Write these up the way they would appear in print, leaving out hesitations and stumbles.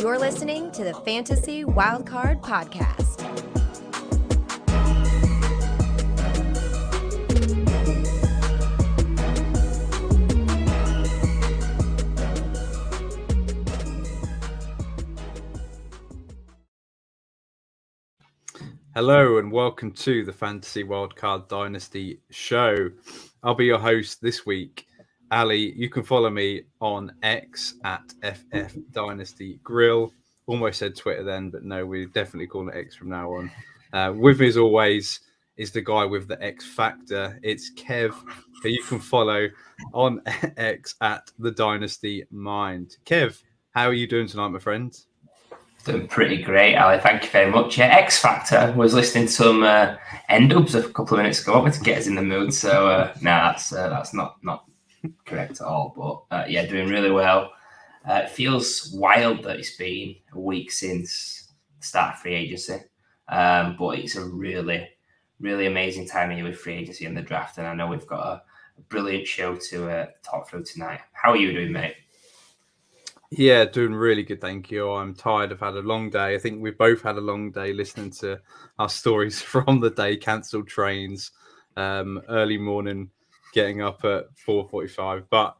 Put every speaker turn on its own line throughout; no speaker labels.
You're listening to the Fantasy Wildcard Podcast.
Hello and welcome to the Fantasy Wildcard Dynasty show. I'll be your host this week. Ali, you can follow me on X at FF Dynasty Grill. Almost said Twitter then, but no, we're definitely calling it X from now on. With me as always is the guy with the X Factor. It's Kev, who you can follow on X at the Dynasty Mind. Kev, how are you doing tonight, my friend?
Doing pretty great, Ali. Thank you very much. Yeah, X Factor. Was listening to some N-dubs a couple of minutes ago. I wanted to get us in the mood. So that's not correct at all. But yeah, doing really well. It feels wild that it's been a week since the start of free agency. But it's a really, really amazing time of year with free agency and the draft. And I know we've got a brilliant show to talk through tonight. How are you doing, mate?
Yeah, doing really good, thank you. I'm tired. I've had a long day. I think we've both had a long day listening to our stories from the day, cancelled trains, early morning, getting up at 4:45. But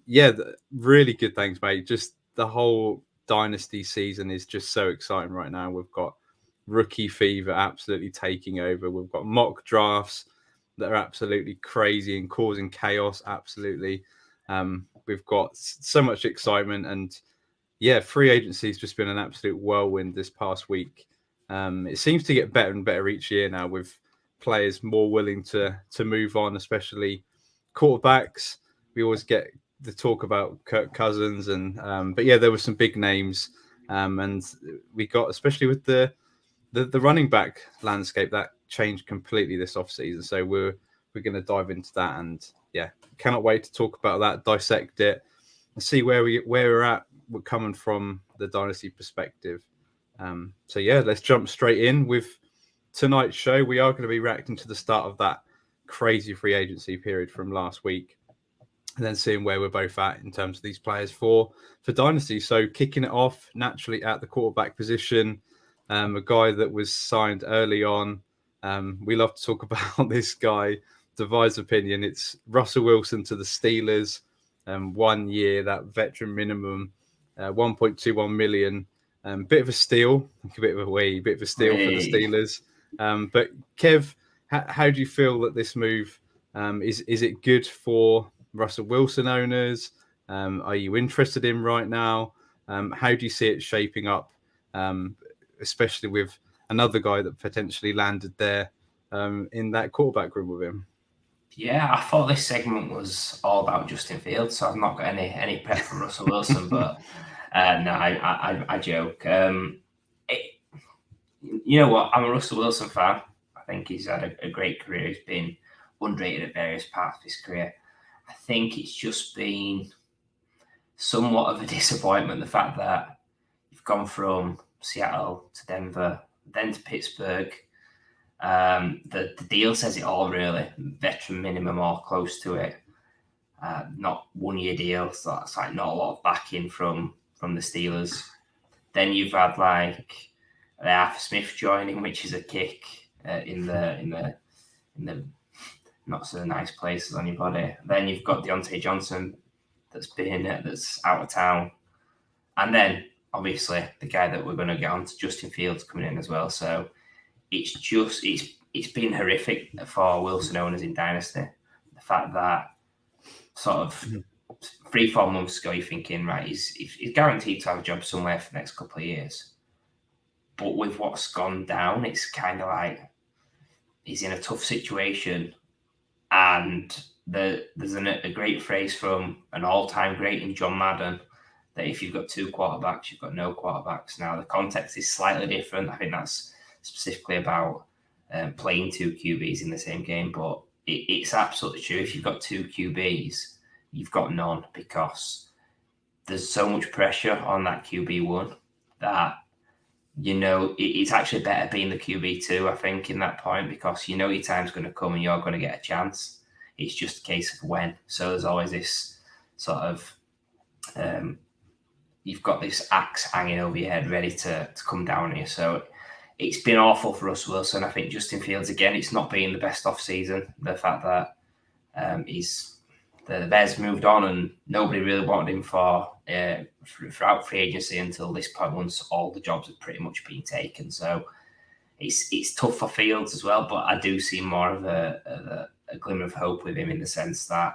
yeah, really good, thanks, mate. Just the whole Dynasty season is just so exciting right now. We've got rookie fever absolutely taking over. We've got mock drafts that are absolutely crazy and causing chaos, absolutely. We've got so much excitement, and yeah, free agency has just been an absolute whirlwind this past week. It seems to get better and better each year now, with players more willing to move on, especially quarterbacks. We always get the talk about Kirk Cousins, and but yeah, there were some big names, and we got, especially with the running back landscape, that changed completely this offseason. So we're going to dive into that, and yeah, cannot wait to talk about that, dissect it, and see where we're at. We're coming from the Dynasty perspective. So yeah, let's jump straight in with tonight's show. We are going to be reacting to the start of that crazy free agency period from last week, and then seeing where we're both at in terms of these players for Dynasty. So kicking it off naturally at the quarterback position, a guy that was signed early on. We love to talk about this guy. Divides opinion. It's Russell Wilson to the Steelers. 1 year, that veteran minimum, 1.21 million. Bit of a steal, a bit of a steal for the Steelers. But Kev, how do you feel that this move is it good for Russell Wilson owners? Are you interested in right now? How do you see it shaping up, especially with another guy that potentially landed there in that quarterback room with him?
Yeah, I thought this segment was all about Justin Fields, so I've not got any prep for Russell Wilson, but no, I joke. You know what? I'm a Russell Wilson fan. I think he's had a great career. He's been underrated at various parts of his career. I think it's just been somewhat of a disappointment, the fact that you've gone from Seattle to Denver, then to Pittsburgh. The deal says it all, really. Veteran minimum or close to it. Not 1 year deal, so that's like not a lot of backing from the Steelers. Then you've had like Arthur Smith joining, which is a kick in the not so nice places on your body. Then you've got Deontay Johnson that's out of town, and then obviously the guy that we're going to get on to, Justin Fields, coming in as well. So it's been horrific for Wilson owners in Dynasty. The fact that sort of 3-4 months ago, you're thinking, right, he's guaranteed to have a job somewhere for the next couple of years. But with what's gone down, it's kind of like he's in a tough situation. And there's a great phrase from an all-time great in John Madden that if you've got two quarterbacks, you've got no quarterbacks. Now, the context is slightly different. I think that's specifically about playing two QBs in the same game, but it's absolutely true. If you've got two QBs, you've got none, because there's so much pressure on that QB1 that, you know, it's actually better being the QB2, I think, in that point, because you know your time's going to come and you're going to get a chance. It's just a case of when. So there's always this sort of you've got this axe hanging over your head, ready to come down here. So it's been awful for Russ Wilson. I think Justin Fields, again, it's not been the best off season. The fact that the Bears moved on and nobody really wanted him throughout free agency until this point, once all the jobs had pretty much been taken. So it's tough for Fields as well, but I do see more of a glimmer of hope with him in the sense that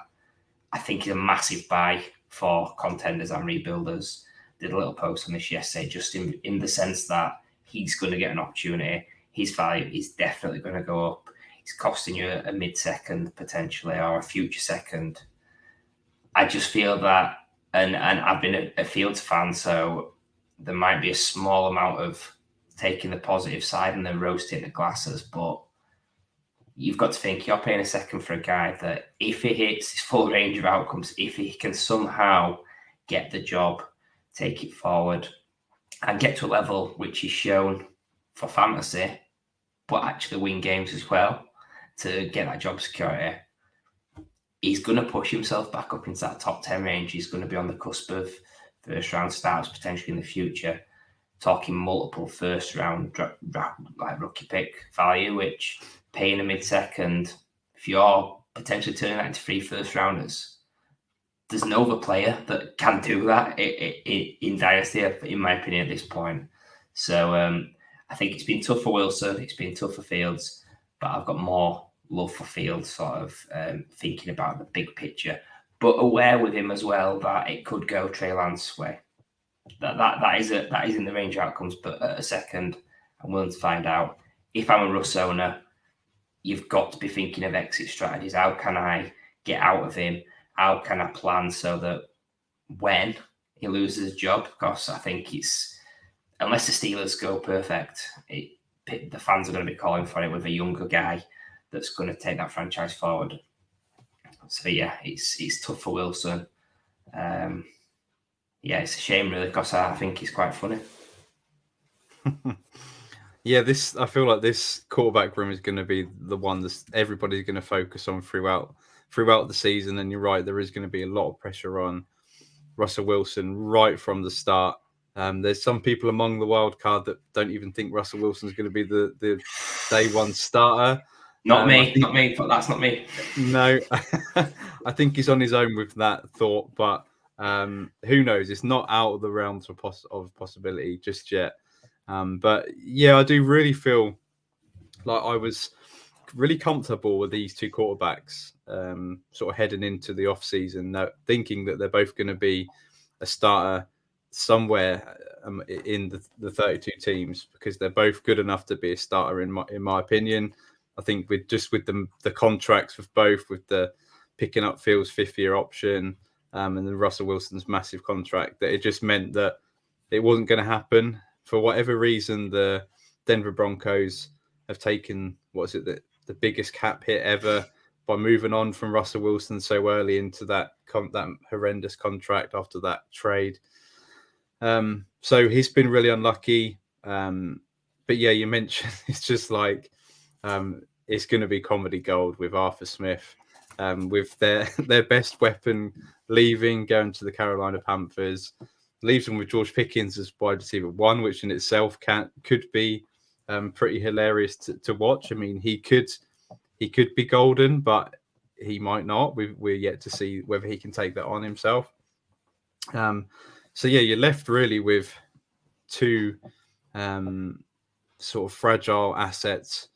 I think he's a massive buy for contenders and rebuilders. Did a little post on this yesterday, just in the sense that he's going to get an opportunity. His value is definitely going to go up. It's costing you a mid-second potentially or a future second. I just feel that, and I've been a Fields fan, so there might be a small amount of taking the positive side and then roasting the glasses, but you've got to think you're paying a second for a guy that if he hits his full range of outcomes, if he can somehow get the job, take it forward, and get to a level which he's shown for fantasy, but actually win games as well to get that job security, he's going to push himself back up into that top 10 range. He's going to be on the cusp of first round starts potentially in the future. Talking multiple first round like rookie pick value, which paying a mid-second, if you're potentially turning that into 3 first rounders, there's no other player that can do that in Dynasty, in my opinion, at this point. So I think it's been tough for Wilson, it's been tough for Fields, but I've got more love for Fields, sort of thinking about the big picture, but aware with him as well that it could go Trey Lance's way. That is in the range of outcomes, but at a second, I'm willing to find out. If I'm a Russ owner, you've got to be thinking of exit strategies. How can I get out of him? How can I plan so that when he loses his job, because I think it's, unless the Steelers go perfect, the fans are going to be calling for it with a younger guy that's going to take that franchise forward. So yeah, it's tough for Wilson. Yeah, it's a shame really, because I think he's quite funny.
Yeah, I feel like this quarterback room is going to be the one that everybody's going to focus on throughout the season. And you're right, there is going to be a lot of pressure on Russell Wilson right from the start. There's some people among the wild card that don't even think Russell Wilson's going to be the day one starter.
Not me. That's not me.
No, I think he's on his own with that thought, but who knows? It's not out of the realms of possibility just yet. But yeah, I do really feel like I was really comfortable with these two quarterbacks sort of heading into the off season, thinking that they're both going to be a starter somewhere in the 32 teams, because they're both good enough to be a starter in my opinion. I think with the contracts with both, with the picking up Fields' 5th-year option and then Russell Wilson's massive contract, that it just meant that it wasn't going to happen. For whatever reason, the Denver Broncos have taken, the biggest cap hit ever by moving on from Russell Wilson so early into that horrendous contract after that trade. So he's been really unlucky. But yeah, you mentioned it's just like it's going to be comedy gold with Arthur Smith, with their best weapon leaving, going to the Carolina Panthers. Leaves them with George Pickens as wide receiver 1, which in itself could be pretty hilarious to watch. I mean, he could be golden, but he might not. We're yet to see whether he can take that on himself. So yeah, you're left really with two sort of fragile assets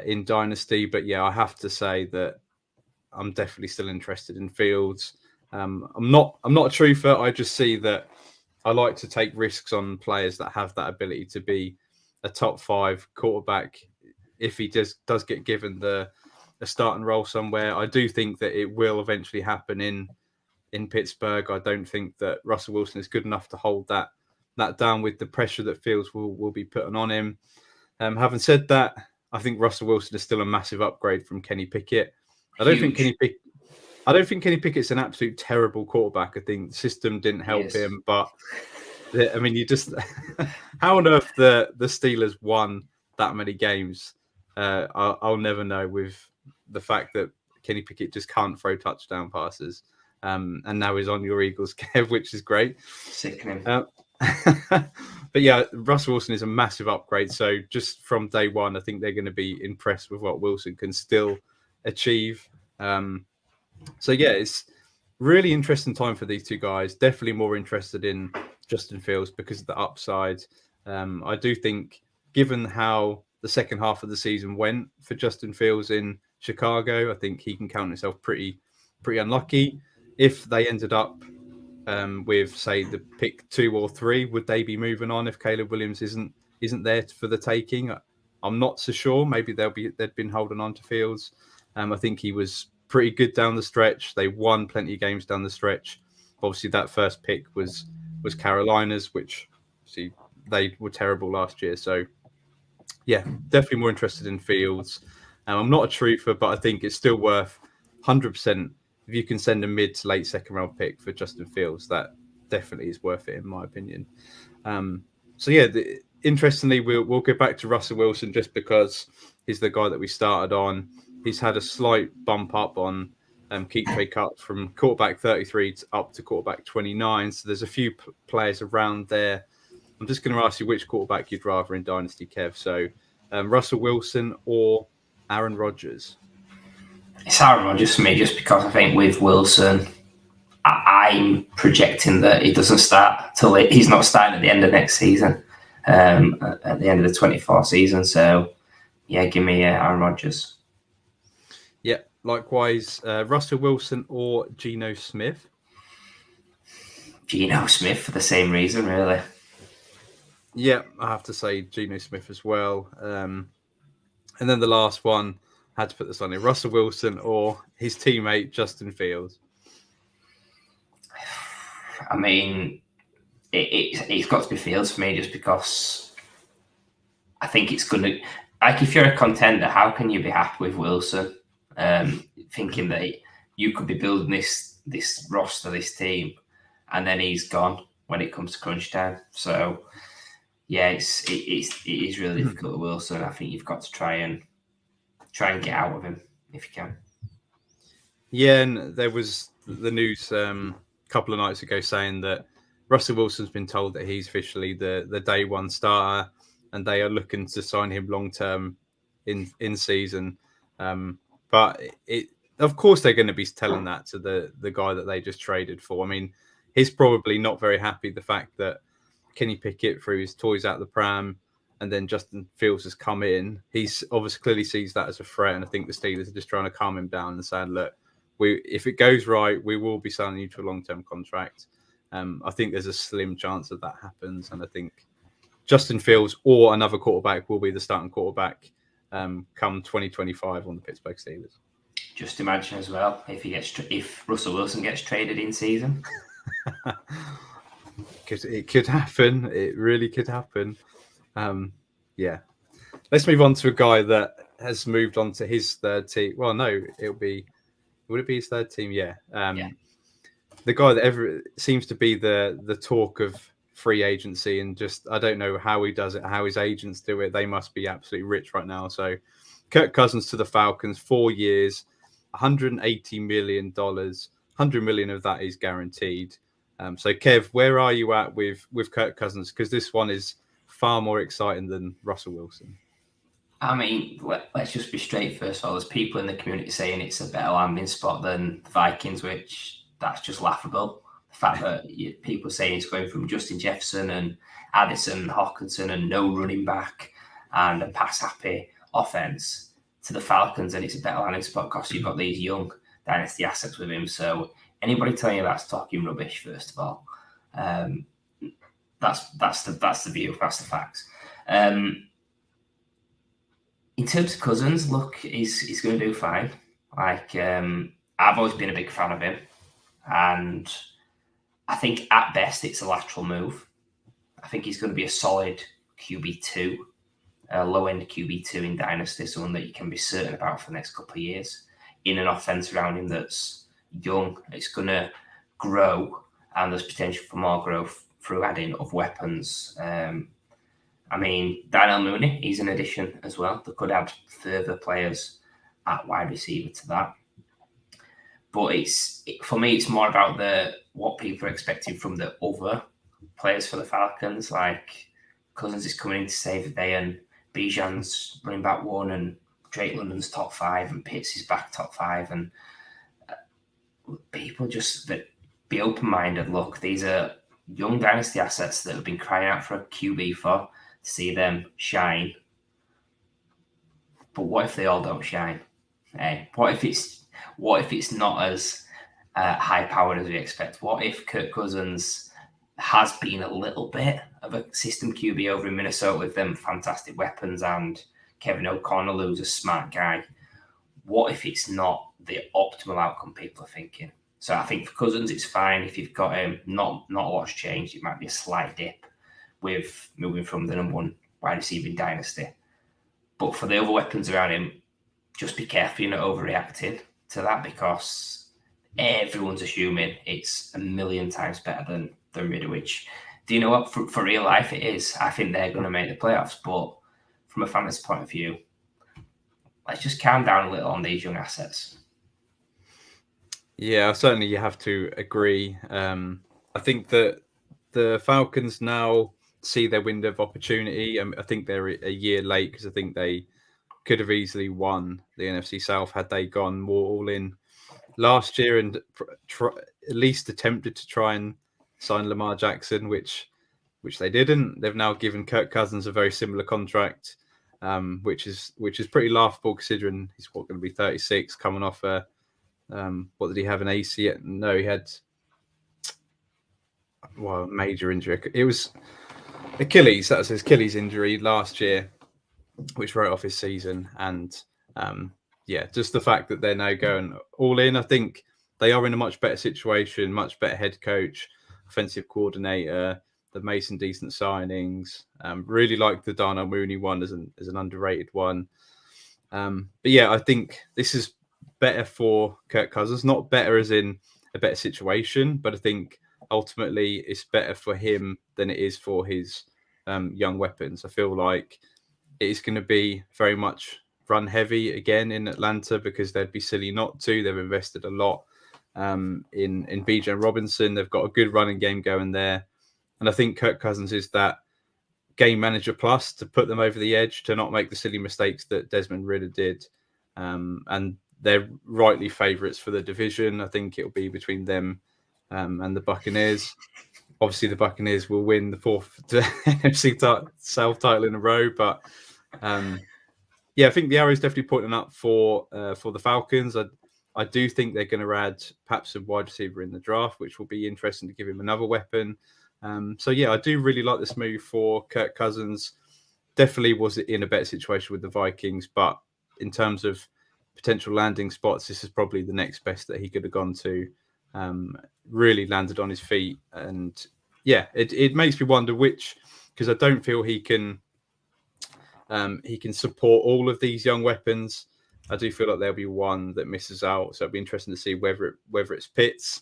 in Dynasty. But yeah, I have to say that I'm definitely still interested in Fields. I'm not a truther. I just see that I like to take risks on players that have that ability to be a top 5 quarterback if he does get given a starting role somewhere. I do think that it will eventually happen in Pittsburgh. I don't think that Russell Wilson is good enough to hold that down with the pressure that Fields will be putting on him. Having said that, I think Russell Wilson is still a massive upgrade from Kenny Pickett. I don't think Kenny Pickett's an absolute terrible quarterback. I think the system didn't help him, but I mean, you just how on earth the Steelers won that many games? I'll never know, with the fact that Kenny Pickett just can't throw touchdown passes. and now he's on your Eagles, Kev, which is great.
Sickening.
But yeah, Russell Wilson is a massive upgrade. So just from day one, I think they're going to be impressed with what Wilson can still achieve. So yeah, it's really interesting time for these two guys. Definitely more interested in Justin Fields because of the upside. I do think, given how the second half of the season went for Justin Fields in Chicago, I think he can count himself pretty unlucky. If they ended up with, say, the pick 2 or 3, would they be moving on if Caleb Williams isn't there for the taking? I'm not so sure. Maybe they'd been holding on to Fields. I think he was pretty good down the stretch. They won plenty of games down the stretch. Obviously, that first pick was Carolina's, which obviously they were terrible last year. So yeah, definitely more interested in Fields. I'm not a truther, but I think it's still worth 100%. If you can send a mid to late second round pick for Justin Fields, that definitely is worth it, in my opinion. So yeah, interestingly, we'll get back to Russell Wilson just because he's the guy that we started on. He's had a slight bump up on keep trade cut from quarterback 33 up to quarterback 29. So there's a few players around there. I'm just going to ask you which quarterback you'd rather in Dynasty, Kev. So Russell Wilson or Aaron Rodgers?
It's Aaron Rodgers for me, just because I think with Wilson, I'm projecting that he doesn't start till he's not starting at the end of next season, at the end of the 24 season. So, yeah, give me Aaron Rodgers.
Yeah, likewise, Russell Wilson or Geno Smith?
Geno Smith for the same reason, really.
Yeah, I have to say Geno Smith as well. And then the last one, had to put this on here, Russell Wilson or his teammate Justin Fields?
I mean, it's got to be Fields for me, just because I think it's going to... Like, if you're a contender, how can you be happy with Wilson? Thinking that you could be building this roster, this team, and then he's gone when it comes to crunch time. So, yeah, it is really difficult with Wilson. I think you've got to try and get out of him if you can.
Yeah, and there was the news a couple of nights ago saying that Russell Wilson's been told that he's officially the day one starter, and they are looking to sign him long term in season. But of course they're going to be telling that to the guy that they just traded for. I mean, he's probably not very happy the fact that Kenny Pickett threw his toys out the pram, and then Justin Fields has come in. He's obviously clearly sees that as a threat, and I think the Steelers are just trying to calm him down and saying, look, if it goes right, we will be signing you to a long-term contract. I think there's a slim chance that happens, and I think Justin Fields or another quarterback will be the starting quarterback come 2025 on the Pittsburgh Steelers.
Just imagine as well if Russell Wilson gets traded in season.
It could happen. It really could happen. Yeah. Let's move on to a guy that has moved on to his third team. Well, no, would it be his third team? Yeah.
Yeah.
The guy that seems to be the talk of free agency, and just, I don't know how he does it, how his agents do it. They must be absolutely rich right now. So Kirk Cousins to the Falcons, 4 years, $180 million, $100 million of that is guaranteed. So Kev, where are you at with Kirk Cousins? Because this one is far more exciting than Russell Wilson.
I mean, let's just be straight first of all. There's people in the community saying it's a better landing spot than the Vikings, which that's just laughable. The fact that people saying it's going from Justin Jefferson and Addison and Hawkinson and no running back and a pass-happy offense to the Falcons, and it's a better landing spot because you've got these young dynasty assets with him. So anybody telling you that's talking rubbish, first of all. That's the view. That's the facts. In terms of Cousins, look, he's going to do fine. Like, I've always been a big fan of him, and I think at best it's a lateral move. I think he's going to be a solid QB2, a low-end QB2 in Dynasty, someone that you can be certain about for the next couple of years, in an offense around him that's young. It's going to grow, and there's potential for more growth through adding of weapons. I mean, Darnell Mooney, he's an addition as well. They could add further players at wide receiver to that. But for me, it's more about what people are expecting from the other players for the Falcons. Like Cousins is coming in to save the day, and Bijan's running back 1, and Drake London's top 5, and Pitts is back top 5, and people just be open-minded. Look, these are young dynasty assets that have been crying out for a QB to see them shine. But what if they all don't shine? Hey, what if it's not as high-powered as we expect? What if Kirk Cousins has been a little bit of a system QB over in Minnesota with them fantastic weapons and Kevin O'Connell, who's a smart guy? What if it's not the optimal outcome people are thinking? So I think for Cousins, it's fine if you've got him. Not a lot's changed. It might be a slight dip with moving from the number 1 wide receiver in Dynasty. But for the other weapons around him, just be careful you're not overreacting to that, because everyone's assuming it's a million times better than Ridder, which, do you know what? For real life, it is. I think they're going to make the playoffs. But from a fantasy point of view, let's just calm down a little on these young assets.
Yeah, certainly you have to agree. I think that the Falcons now see their window of opportunity. I think they're a year late because I think they could have easily won the NFC South had they gone more all in last year and at least attempted to try and sign Lamar Jackson, which they didn't. They've now given Kirk Cousins a very similar contract, which is pretty laughable considering he's going to be 36, coming off a what did he have, an AC? No, he had a major injury. It was Achilles. That was his Achilles injury last year, which wrote off his season. And just the fact that they're now going all in, I think they are in a much better situation, much better head coach, offensive coordinator. They've made some decent signings. Really like the Darnell Mooney one as an underrated one. But yeah, I think this is better for Kirk Cousins. Not better as in a better situation, but I think ultimately it's better for him than it is for his young weapons. I feel like it is going to be very much run heavy again in Atlanta because they'd be silly not to. They've invested a lot in Bijan Robinson. They've got a good running game going there. And I think Kirk Cousins is that game manager plus to put them over the edge, to not make the silly mistakes that Desmond Ridder did. And they're rightly favourites for the division. I think it'll be between them and the Buccaneers. Obviously, the Buccaneers will win the 4th NFC South title in a row. But I think the arrow's definitely pointing up for the Falcons. I do think they're going to add perhaps a wide receiver in the draft, which will be interesting to give him another weapon. I do really like this move for Kirk Cousins. Definitely was in a better situation with the Vikings, but in terms of potential landing spots, this is probably the next best that he could have gone to. Really landed on his feet, and it makes me wonder which, because I don't feel he can support all of these young weapons. I do feel like there'll be one that misses out, so it'll be interesting to see whether it's Pitts,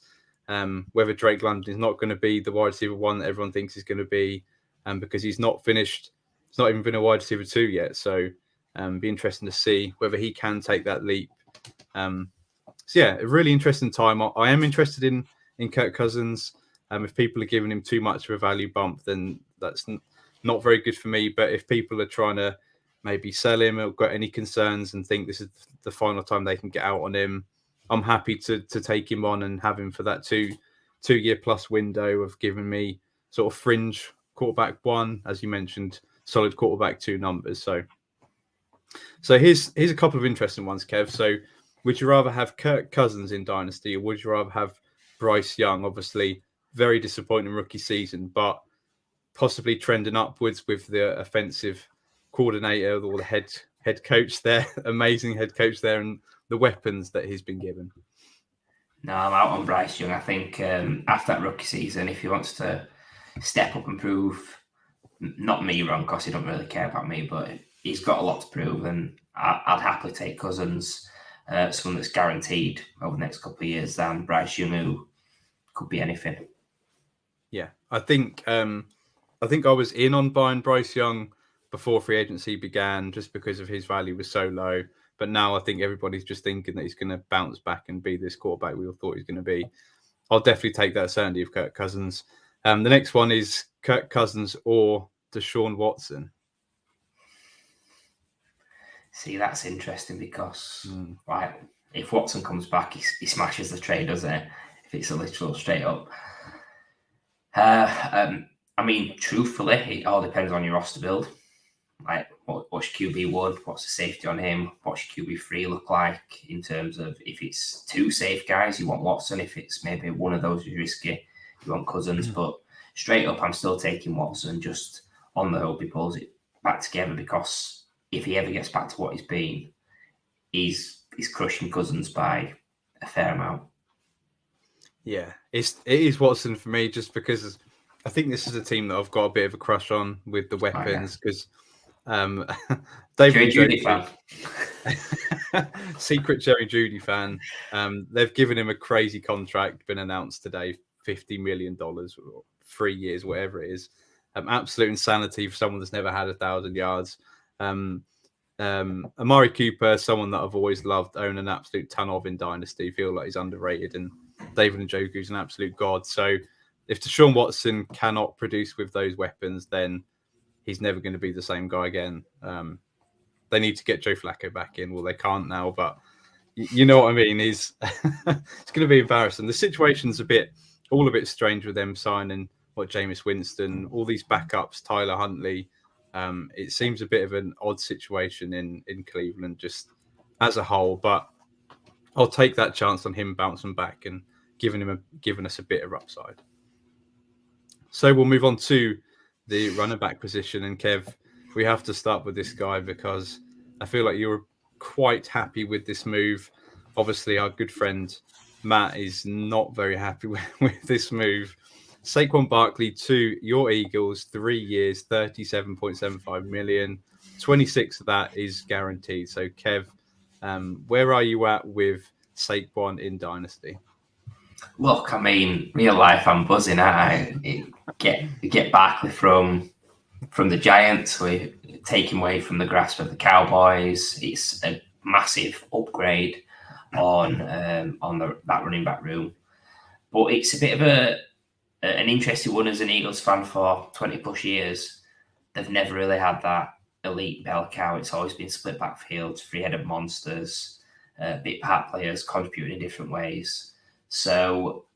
whether Drake London is not going to be the wide receiver 1 that everyone thinks he's going to be, because he's not finished. He's not even been a wide receiver 2 yet, so be interesting to see whether he can take that leap. A really interesting time. I am interested in Kirk Cousins. If people are giving him too much of a value bump, then that's not very good for me. But if people are trying to maybe sell him or got any concerns and think this is the final time they can get out on him, I'm happy to take him on and have him for that two-year plus window of giving me sort of fringe quarterback 1, as you mentioned, solid quarterback 2 numbers. So here's a couple of interesting ones, Kev. So would you rather have Kirk Cousins in Dynasty, or would you rather have Bryce Young? Obviously, very disappointing rookie season, but possibly trending upwards with the offensive coordinator or the head coach there, amazing head coach there, and the weapons that he's been given.
No, I'm out on Bryce Young. I think after that rookie season, if he wants to step up and prove, not me wrong, because he don't really care about me, but he's got a lot to prove, and I'd happily take Cousins, someone that's guaranteed over the next couple of years, than Bryce Young, who could be anything.
Yeah, I think I was in on buying Bryce Young before free agency began, just because of his value was so low. But now I think everybody's just thinking that he's going to bounce back and be this quarterback we all thought he was going to be. I'll definitely take that certainty of Kirk Cousins. The next one is Kirk Cousins or Deshaun Watson.
See, that's interesting because if Watson comes back, he smashes the trade, doesn't he? If it's a literal straight up. I mean, truthfully, it all depends on your roster build. Like, what's your QB1? What's the safety on him? What's your QB3 look like in terms of if it's two safe guys, you want Watson. If it's maybe one of those who's risky, you want Cousins. But straight up, I'm still taking Watson just on the hope he pulls it back together, because if he ever gets back to what he's been, he's crushing Cousins by a fair amount.
Yeah, it is Watson for me, just because I think this is a team that I've got a bit of a crush on with the weapons, because David
Judy fan.
Secret Jerry Judy fan. They've given him a crazy contract, been announced today, $50 million, 3 years, whatever it is. Absolute insanity for someone that's never had 1,000 yards. Amari Cooper, someone that I've always loved, own an absolute ton of in Dynasty, feel like he's underrated, and David Njoku's an absolute god. So if Deshaun Watson cannot produce with those weapons, then he's never going to be the same guy again. They need to get Joe Flacco back in. Well, they can't now, but you know what I mean. It's going to be embarrassing. The situation's a bit strange with them signing Jameis Winston, all these backups, Tyler Huntley. It seems a bit of an odd situation in Cleveland just as a whole, but I'll take that chance on him bouncing back and giving us a bit of upside. So we'll move on to the running back position. And Kev, we have to start with this guy because I feel like you were quite happy with this move. Obviously, our good friend Matt is not very happy with this move. Saquon Barkley to your Eagles, 3 years, $37.75 million. 26 of that is guaranteed. So, Kev, where are you at with Saquon in Dynasty?
Look, I mean, real life, I'm buzzing. I get Barkley from the Giants. We take him away from the grasp of the Cowboys. It's a massive upgrade on that running back room, but it's a bit of an interesting one as an Eagles fan for 20 plus years. They've never really had that elite bell cow. It's always been split backfields, three-headed monsters, big part players contributing in different ways. So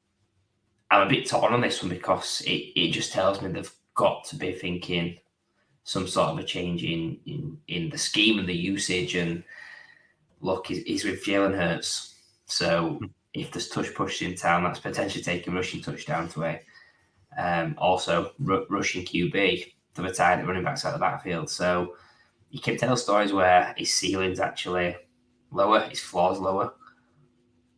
I'm a bit torn on this one because it just tells me they've got to be thinking some sort of a change in the scheme and the usage. And look, he's with Jalen Hurts. So if there's touch push in town, that's potentially taking rushing touchdowns away. Also, rushing QB to retire the running backs out of the backfield. So you can tell stories where his ceiling's actually lower, his floor's lower.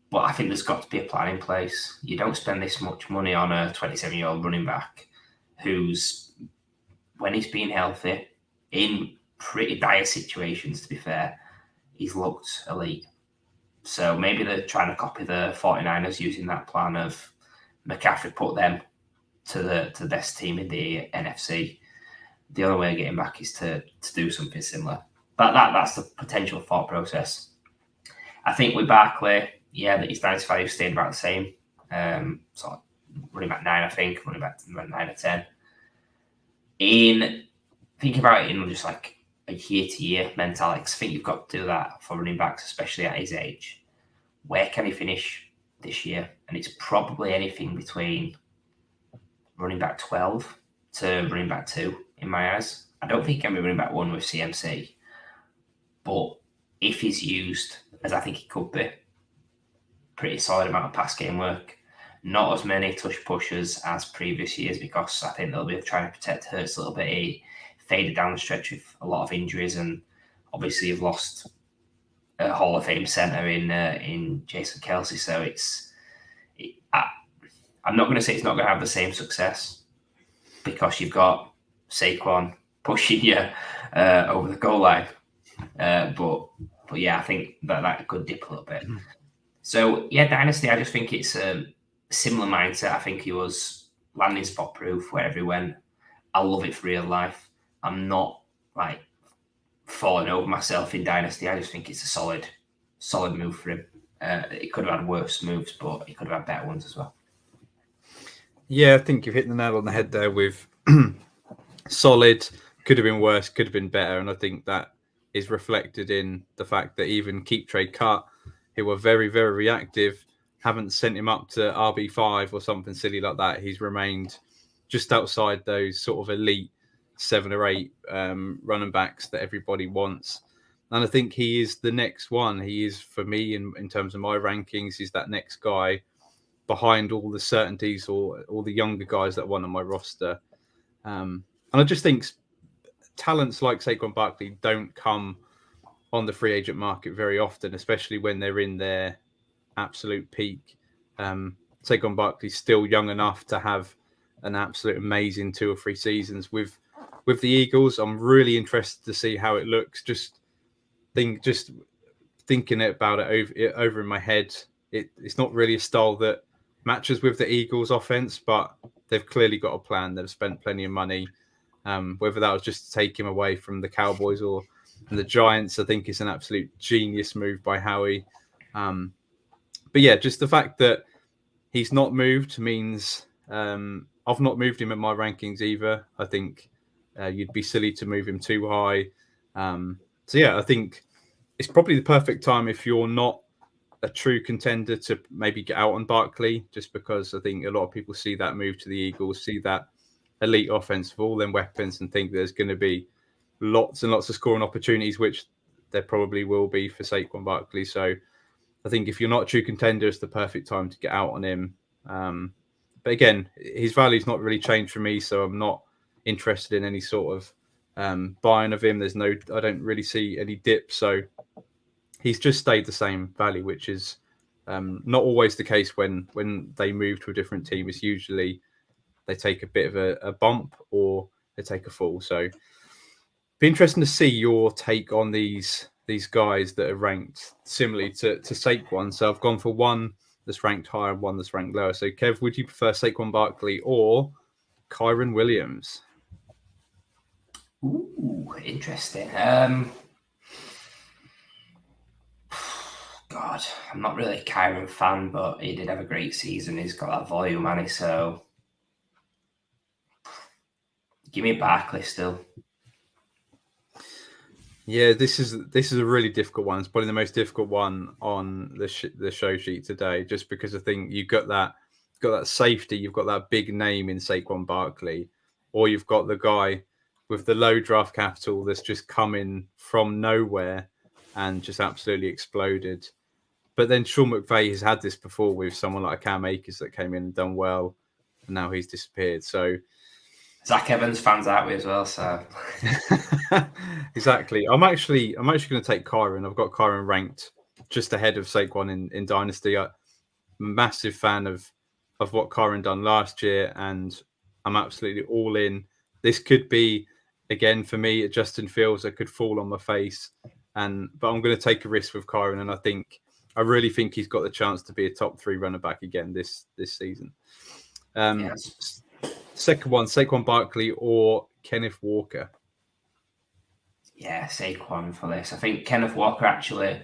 But I think there's got to be a plan in place. You don't spend this much money on a 27-year-old running back who's, when he's been healthy, in pretty dire situations, to be fair, he's looked elite. So maybe they're trying to copy the 49ers using that plan of McCaffrey put them to the best team in the NFC. The other way of getting back is to do something similar. But that's the potential thought process. I think with Barkley, that his dynasty value stayed about the same. So running back 9, I think, running back 9 or 10. In thinking about it in just like a year-to-year mentality, I think you've got to do that for running backs, especially at his age. Where can he finish this year? And it's probably anything between running back 12 to running back 2 in my eyes. I don't think he can be running back 1 with CMC. But if he's used, as I think he could be, pretty solid amount of pass game work. Not as many touch pushers as previous years because I think they'll be trying to protect Hurts a little bit. He faded down the stretch with a lot of injuries, and obviously you've lost a Hall of Fame center in Jason Kelce. So I'm not going to say it's not going to have the same success because you've got Saquon pushing you over the goal line. But yeah, I think that could dip a little bit. So, Dynasty, I just think it's a similar mindset. I think he was landing spot proof wherever he went. I love it for real life. I'm not falling over myself in Dynasty. I just think it's a solid move for him. It could have had worse moves, but he could have had better ones as well.
Yeah, I think you've hit the nail on the head there with solid, could have been worse, could have been better. And I think that is reflected in the fact that even Keep Trade Cut, who were very, very reactive, haven't sent him up to RB5 or something silly like that. He's remained just outside those sort of elite 7 or 8 running backs that everybody wants. And I think he is the next one. He is, for me, in terms of my rankings, he's that next guy behind all the certainties or all the younger guys that won on my roster. And I just think talents like Saquon Barkley don't come on the free agent market very often, especially when they're in their absolute peak. Saquon Barkley's still young enough to have an absolute amazing 2 or 3 seasons with the Eagles. I'm really interested to see how it looks. Just thinking about it over in my head, it's not really a style that matches with the Eagles offense, but they've clearly got a plan. They've spent plenty of money. Whether that was just to take him away from the Cowboys or the Giants, I think it's an absolute genius move by Howie. But yeah, just the fact that he's not moved means I've not moved him in my rankings either. I think you'd be silly to move him too high. So yeah, I think it's probably the perfect time if you're not a true contender to maybe get out on Barkley, just because I think a lot of people see that move to the Eagles, see that elite offense with all them weapons and think there's going to be lots and lots of scoring opportunities, which there probably will be for Saquon Barkley. So I think if you're not a true contender, it's the perfect time to get out on him. But again, his value's not really changed for me, so I'm not interested in any sort of buying of him. I don't really see any dip. So he's just stayed the same value, which is not always the case when they move to a different team. It's usually they take a bit of a bump or they take a fall. So be interesting to see your take on these guys that are ranked similarly to Saquon. So I've gone for one that's ranked higher and one that's ranked lower. So Kev, would you prefer Saquon Barkley or Kyren Williams?
Ooh, interesting. God, I'm not really a Kyren fan, but he did have a great season. He's got that volume, Annie. So give me Barkley still.
Yeah, this is a really difficult one. It's probably the most difficult one on the show sheet today, just because I think you've got that safety, you've got that big name in Saquon Barkley, or you've got the guy with the low draft capital that's just come in from nowhere and just absolutely exploded. But then Sean McVay has had this before with someone like Cam Akers that came in and done well, and now he's disappeared. So
Zach Evans fans out with as well. So
exactly. I'm actually going to take Kyren. I've got Kyren ranked just ahead of Saquon in Dynasty. I'm a massive fan of what Kyren done last year, and I'm absolutely all in. This could be, again, for me, at Justin Fields, I could fall on my face, but I'm going to take a risk with Kyren, and I really think he's got the chance to be a top 3 runner back again this season. Yes. Second one, Saquon Barkley or Kenneth Walker?
Yeah, Saquon for this. I think Kenneth Walker actually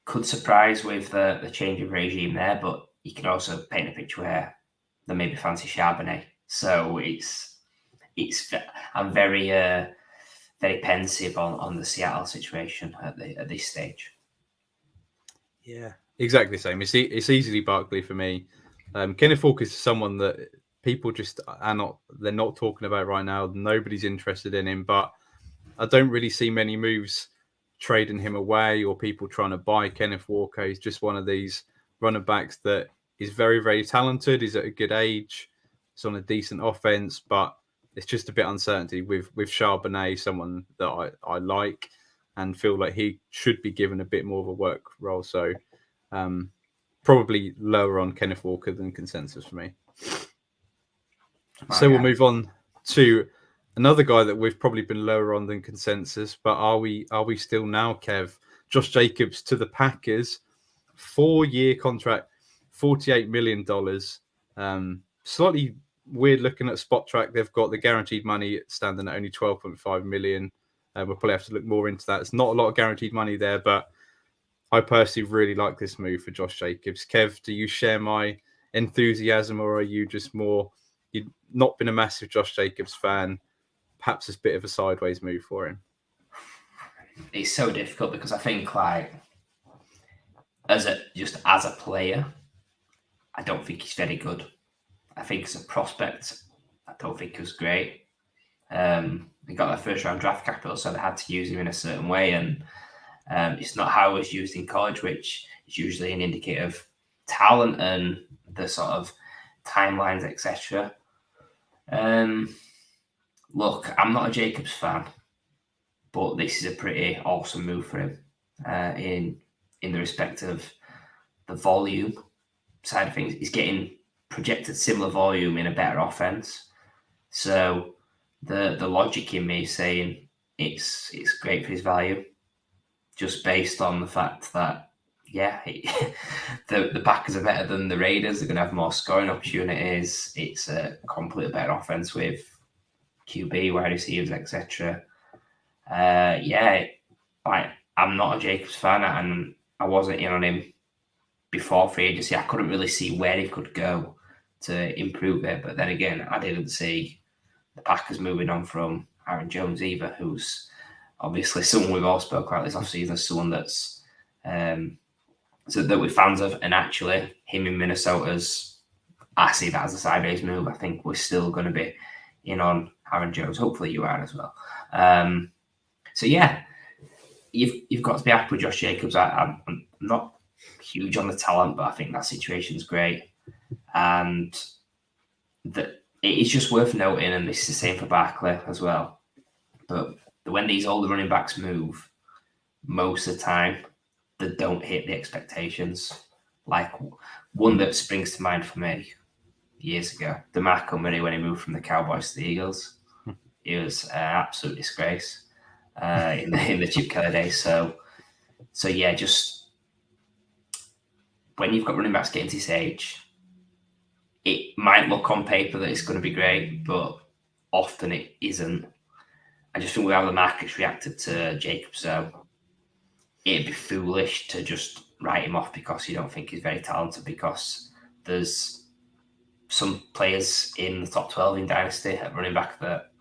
could surprise with the change of regime there, but you can also paint a picture where they maybe fancy Charbonnet. So I'm very very pensive on the Seattle situation at this stage.
Yeah, exactly the same. It's easily Barkley for me. Kenneth Walker is someone that people just they're not talking about right now. Nobody's interested in him, but I don't really see many moves trading him away or people trying to buy Kenneth Walker. He's just one of these running backs that is very, very talented. He's at a good age. He's on a decent offense, but it's just a bit uncertainty with Charbonnet, someone that I like and feel like he should be given a bit more of a work role. So probably lower on Kenneth Walker than consensus for me. We'll move on to another guy that we've probably been lower on than consensus, but are we still now, Kev? Josh Jacobs to the Packers, 4-year contract, $48 million. Slightly weird looking at Spot Track. They've got the guaranteed money standing at only $12.5 million. We'll probably have to look more into that. It's not a lot of guaranteed money there, but I personally really like this move for Josh Jacobs. Kev, do you share my enthusiasm, or are you just more, you've not been a massive Josh Jacobs fan, perhaps it's a bit of a sideways move for him?
It's so difficult because I think like as a player, I don't think he's very good. I think as a prospect, I don't think he was great. They got their first round draft capital, so they had to use him in a certain way, and it's not how he was used in college, which is usually an indicator of talent and the sort of timelines, etc. Look, I'm not a Jacobs fan, but this is a pretty awesome move for him in the respect of the volume side of things. He's getting projected similar volume in a better offense. So the logic in me is saying it's great for his value, just based on the fact that the Packers are better than the Raiders. They're going to have more scoring opportunities. It's a completely better offense with QB, wide receivers, etc. I'm not a Jacobs fan, and I wasn't in on him before free agency. I couldn't really see where he could go to improve it. But then again, I didn't see the Packers moving on from Aaron Jones either, who's obviously someone we've all spoke about this offseason, someone that's so that we're fans of, and actually him in Minnesota's, I see that as a sideways move. I think we're still going to be in on Aaron Jones. Hopefully you are as well. So yeah, you've got to be happy with Josh Jacobs. I'm not huge on the talent, but I think that situation is great, and that it is just worth noting. And this is the same for Barkley as well. But when these older running backs move, most of the time they don't hit the expectations. Like one that springs to mind for me years ago, DeMarco Murray, when he moved from the Cowboys to the Eagles, it was an absolute disgrace in the Chip Kelly days. So yeah, just when you've got running backs getting to this age, it might look on paper that it's going to be great, but often it isn't. I just think with how the market's reacted to Jacobs, so it'd be foolish to just write him off because you don't think he's very talented, because there's some players in the top 12 in Dynasty at running back that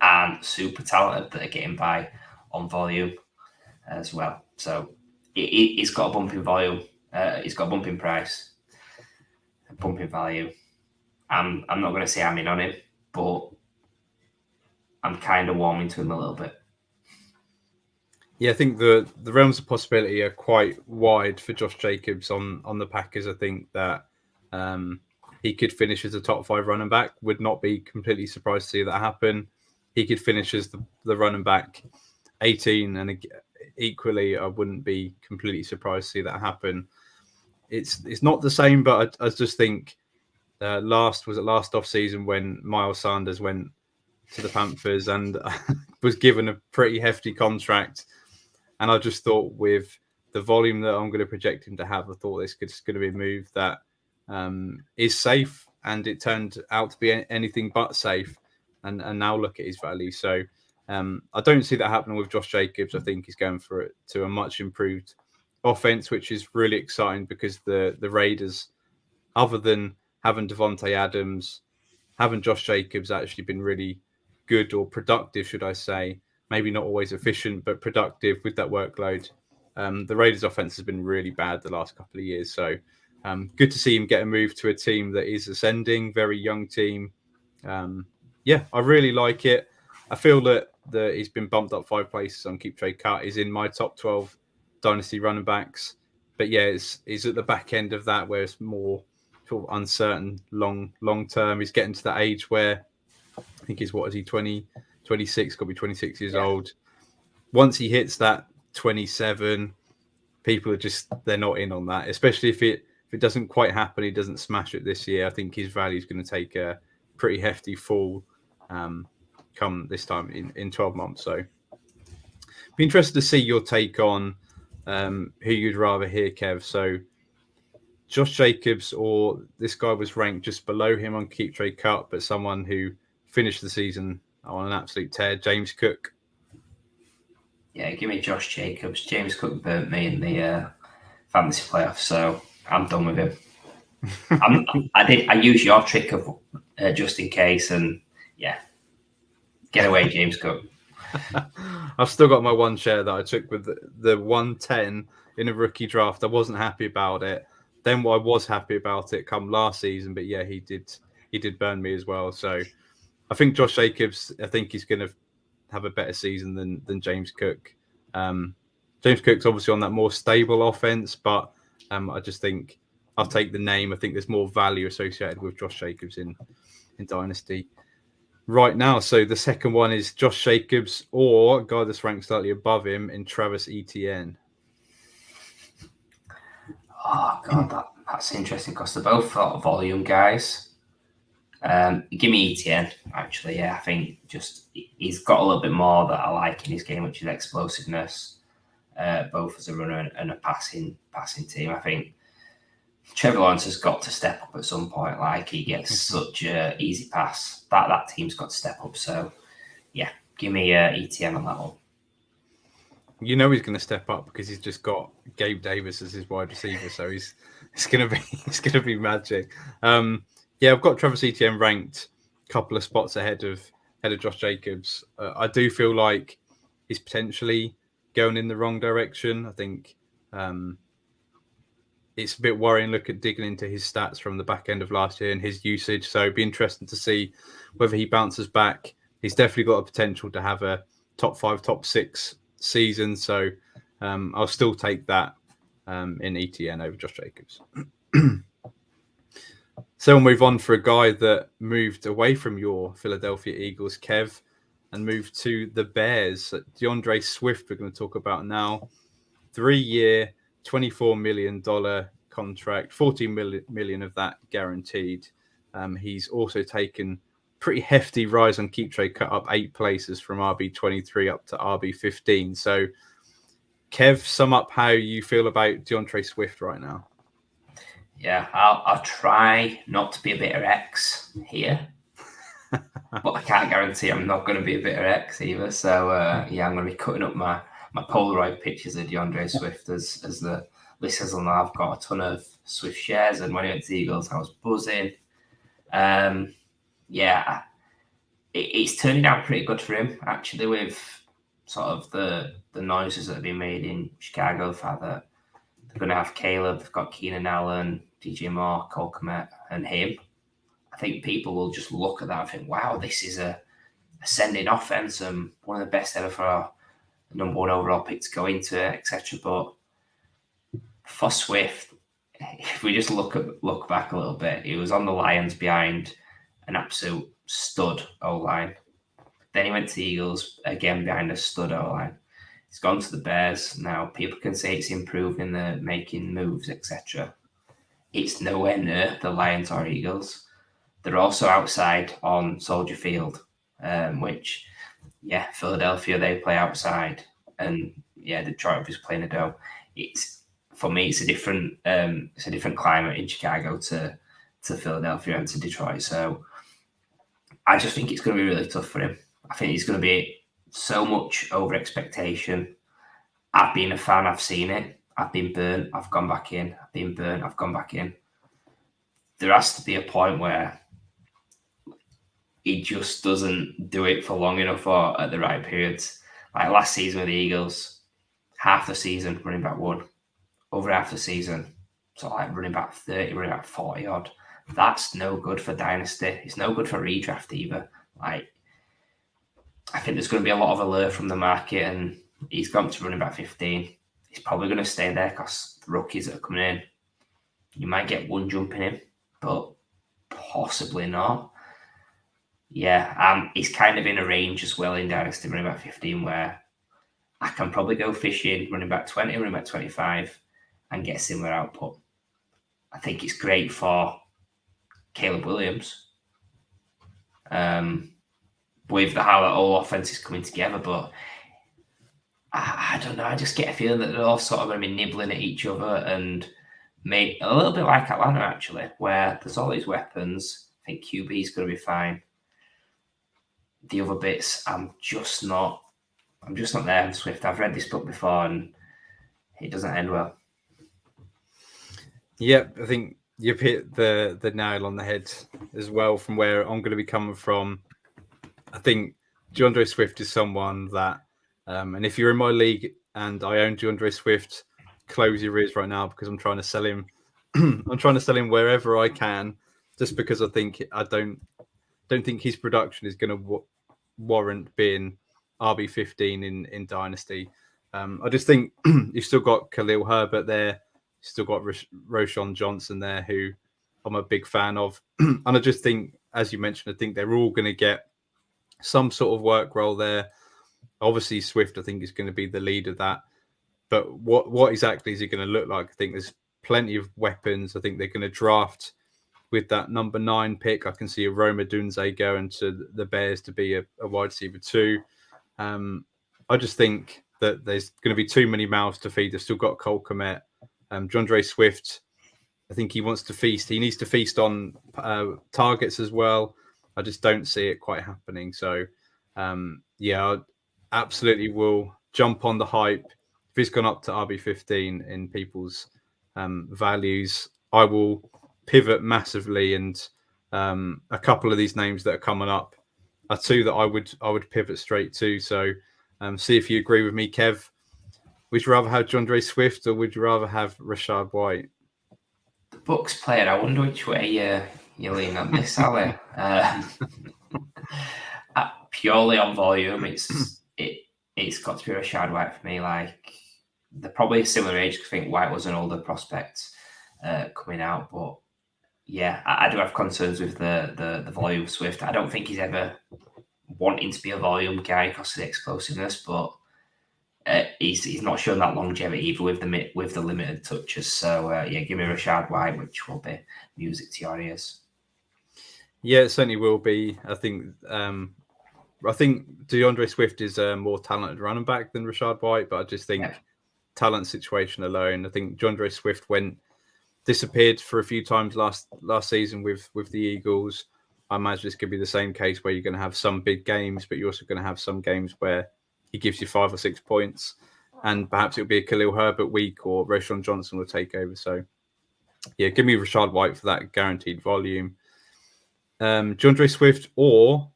aren't super talented that are getting by on volume as well. So it's got a bump in volume. It's got a bump in price, a bump in value. I'm not going to say I'm in on him, but I'm kind of warming to him a little bit.
Yeah, I think the realms of possibility are quite wide for Josh Jacobs on the Packers. I think that he could finish as a top 5 running back. Would not be completely surprised to see that happen. He could finish as the running back 18, and equally, I wouldn't be completely surprised to see that happen. It's not the same, but I just think last off season when Miles Sanders went to the Panthers and was given a pretty hefty contract. And I just thought with the volume that I'm going to project him to have, I thought this is going to be a move that is safe. And it turned out to be anything but safe. And now look at his value. So I don't see that happening with Josh Jacobs. I think he's going for it to a much improved offense, which is really exciting because the Raiders, other than having Devontae Adams, haven't Josh Jacobs actually been really good or productive, should I say? Maybe not always efficient, but productive with that workload. The Raiders' offense has been really bad the last couple of years. So good to see him get a move to a team that is ascending, very young team. Yeah, I really like it. I feel that he's been bumped up 5 places on Keep Trade Cut. He's in my top 12 Dynasty running backs. But yeah, he's at the back end of that where it's more sort of uncertain long term. He's getting to that age where I think he's, 26, got to be 26 years old. Once he hits that 27, people are they're not in on that, especially if it doesn't quite happen, he doesn't smash it this year. I think his value is going to take a pretty hefty fall come this time in 12 months. So be interested to see your take on who you'd rather hear, Kev. So Josh Jacobs, or this guy was ranked just below him on Keep Trade Cut, but someone who finished the season on an absolute tear, James Cook.
Yeah, give me Josh Jacobs. James Cook burnt me in the fantasy playoffs, so I'm done with him. I used your trick of just in case, and yeah, get away, James Cook.
I've still got my one share that I took with the 110 in a rookie draft. I wasn't happy about it. Then I was happy about it come last season, but yeah, he did burn me as well. So I think Josh Jacobs, I think he's going to have a better season than James Cook. James Cook's obviously on that more stable offense, but I just think I'll take the name. I think there's more value associated with Josh Jacobs in Dynasty right now. So the second one is Josh Jacobs or a guy that's ranked slightly above him in Travis Etienne.
Oh God, that's interesting because they're both volume guys. Give me Etienne, actually. Yeah, I think just he's got a little bit more that I like in his game, which is explosiveness, both as a runner and a passing team. I think Trevor Lawrence has got to step up at some point. Like, he gets such an easy pass. That team's got to step up. So, yeah, give me Etienne on that one.
You know he's going to step up because he's just got Gabe Davis as his wide receiver. So it's going to be magic. Yeah, I've got Travis Etienne ranked a couple of spots ahead of Josh Jacobs. I do feel like he's potentially going in the wrong direction. I think it's a bit worrying. Look at digging into his stats from the back end of last year and his usage. So it'd be interesting to see whether he bounces back. He's definitely got a potential to have a top 5, top 6 season. So I'll still take that in ETN over Josh Jacobs. So we'll move on for a guy that moved away from your Philadelphia Eagles, Kev, and moved to the Bears. DeAndre Swift, we're going to talk about now. 3-year, $24 million contract, $14 million of that guaranteed. He's also taken pretty hefty rise on Keep Trade, cut up 8 places from RB23 up to RB15. So, Kev, sum up how you feel about DeAndre Swift right now.
Yeah, I'll try not to be a bitter X here, but I can't guarantee I'm not going to be a bitter X either. So, yeah, I'm going to be cutting up my Polaroid pictures of DeAndre Swift as the listeners will know. I've got a ton of Swift shares, and when he went to the Eagles, I was buzzing. Yeah, it's turning out pretty good for him, actually, with sort of the noises that have been made in Chicago. The fact that they're going to have Caleb, they've got Keenan Allen, DJ Moore, Cole Kmet, and him. I think people will just look at that and think, wow, this is a ascending offense and one of the best ever for our number 1 overall pick to go into it, etc. But for Swift, if we just look back a little bit, he was on the Lions behind an absolute stud O-line. Then he went to the Eagles, again behind a stud O-line. He's gone to the Bears. Now, people can say it's improving the making moves, etc. It's nowhere near the Lions or Eagles. They're also outside on Soldier Field, which, yeah, Philadelphia, they play outside. And, yeah, Detroit is playing a dome. For me, it's a different climate in Chicago to Philadelphia and to Detroit. So I just think it's going to be really tough for him. I think he's going to be so much over expectation. I've been a fan. I've seen it. I've been burnt. I've gone back in. I've been burnt. I've gone back in. There has to be a point where he just doesn't do it for long enough or at the right periods. Like last season with the Eagles, half the season running back 1. Over half the season, so like running back 30, running back 40 odd. That's no good for Dynasty. It's no good for redraft either. Like, I think there's going to be a lot of allure from the market, and he's gone to running back 15. He's probably going to stay there because the rookies that are coming in, you might get one jump in him, but possibly not. Yeah, he's kind of in a range as well in Dynasty, running back 15, where I can probably go fishing running back 20, running back 25, and get similar output. I think it's great for Caleb Williams with how the whole offense is coming together, but I don't know. I just get a feeling that they're all sort of going to be nibbling at each other and maybe a little bit like Atlanta, actually, where there's all these weapons. I think QB is going to be fine. The other bits, I'm just not I'm just not there on Swift. I've read this book before and it doesn't end well.
Yep, I think you've hit the nail on the head as well from where I'm going to be coming from. I think DeAndre Swift is someone that, and if you're in my league and I own DeAndre Swift, close your ears right now because I'm trying to sell him. I'm trying to sell him wherever I can, just because I don't think his production is going to warrant being RB15 in Dynasty. I just think you've still got Khalil Herbert there, you've still got Roschon Johnson there, who I'm a big fan of, and I just think, as you mentioned, I think they're all going to get some sort of work role there. Obviously, Swift, I think, is going to be the lead of that. But what exactly is it going to look like? I think there's plenty of weapons. I think they're going to draft with that number 9 pick. I can see a Roma Dunze going to the Bears to be a wide receiver 2. I just think that there's going to be too many mouths to feed. They've still got Cole Kmet. DeAndre Swift, I think he wants to feast. He needs to feast on targets as well. I just don't see it quite happening. So, I absolutely will jump on the hype. If he's gone up to RB15 in people's values, I will pivot massively. And a couple of these names that are coming up are 2 that I would pivot straight to. So, see if you agree with me, Kev. Would you rather have DeAndre Swift or would you rather have Rachaad White?
The Bucks player, I wonder which way you're leaning on this, Ali. Purely on volume, it's got to be Rachaad White for me. Like, they're probably a similar age. I think White was an older prospect coming out, but yeah, I do have concerns with the volume of Swift. I don't think he's ever wanting to be a volume guy because of the explosiveness, but he's not shown that longevity either with the limited touches. So give me Rachaad White, which will be music to your ears.
Yeah, it certainly will be. I think DeAndre Swift is a more talented running back than Rachaad White, but I just think talent situation alone. I think DeAndre Swift disappeared for a few times last season with the Eagles. I imagine this could be the same case where you're going to have some big games, but you're also going to have some games where he gives you 5 or 6 points, and perhaps it'll be a Khalil Herbert week or Roschon Johnson will take over. So, yeah, give me Rachaad White for that guaranteed volume. DeAndre Swift or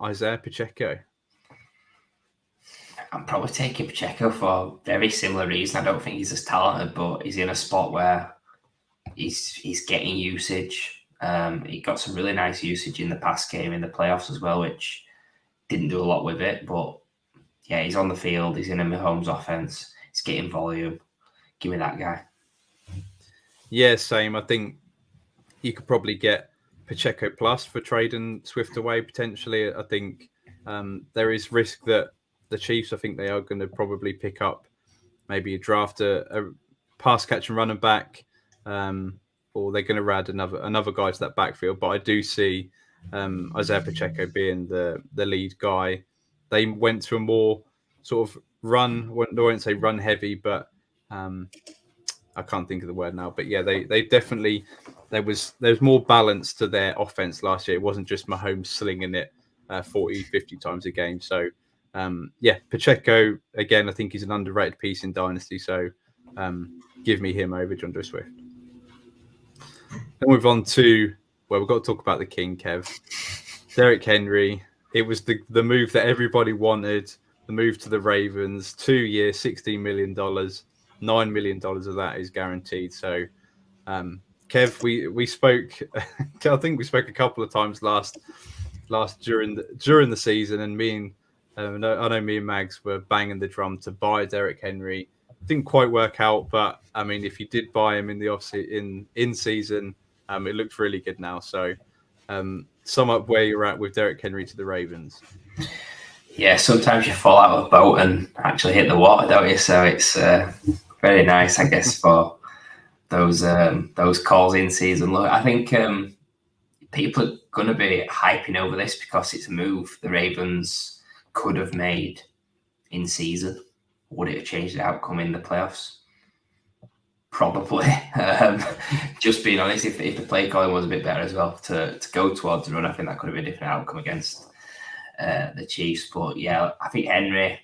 Isaiah Pacheco?
I'm probably taking Pacheco for very similar reason. I don't think he's as talented, but he's in a spot where he's getting usage. He got some really nice usage in the past game in the playoffs as well, which didn't do a lot with it. But yeah, he's on the field. He's in a Mahomes offense. He's getting volume. Give me that guy. Yeah,
same. I think you could probably get Pacheco plus for trading Swift away potentially. I think there is risk that the Chiefs, I think they are going to probably pick up maybe a pass catch and running back, or they're going to add another guy to that backfield. But I do see Isaiah Pacheco being the lead guy. They went to a more sort of run. I won't say run heavy, but I can't think of the word now. But yeah, they definitely there was more balance to their offense last year. It wasn't just Mahomes slinging it 40, 50 times a game. So Pacheco again, I think he's an underrated piece in Dynasty. So give me him over DeAndre Swift. Then move on to we've got to talk about the King, Kev. Derrick Henry. It was the move that everybody wanted, the move to the Ravens, 2 years, $16 million, $9 million of that is guaranteed. So, Kev, we spoke, I think we spoke a couple of times last during the season, and I know me and Mags were banging the drum to buy Derrick Henry. Didn't quite work out, but I mean, if you did buy him in the in season, it looked really good now. So, sum up where you're at with Derrick Henry to the Ravens.
Yeah, sometimes you fall out of a boat and actually hit the water, don't you? So it's very nice, I guess, for those calls in season. Look, I think people are going to be hyping over this because it's a move the Ravens could have made in season. Would it have changed the outcome in the playoffs? Probably. Just being honest, if the play calling was a bit better as well to go towards the run, I think that could have been a different outcome against the Chiefs. But yeah, I think Henry,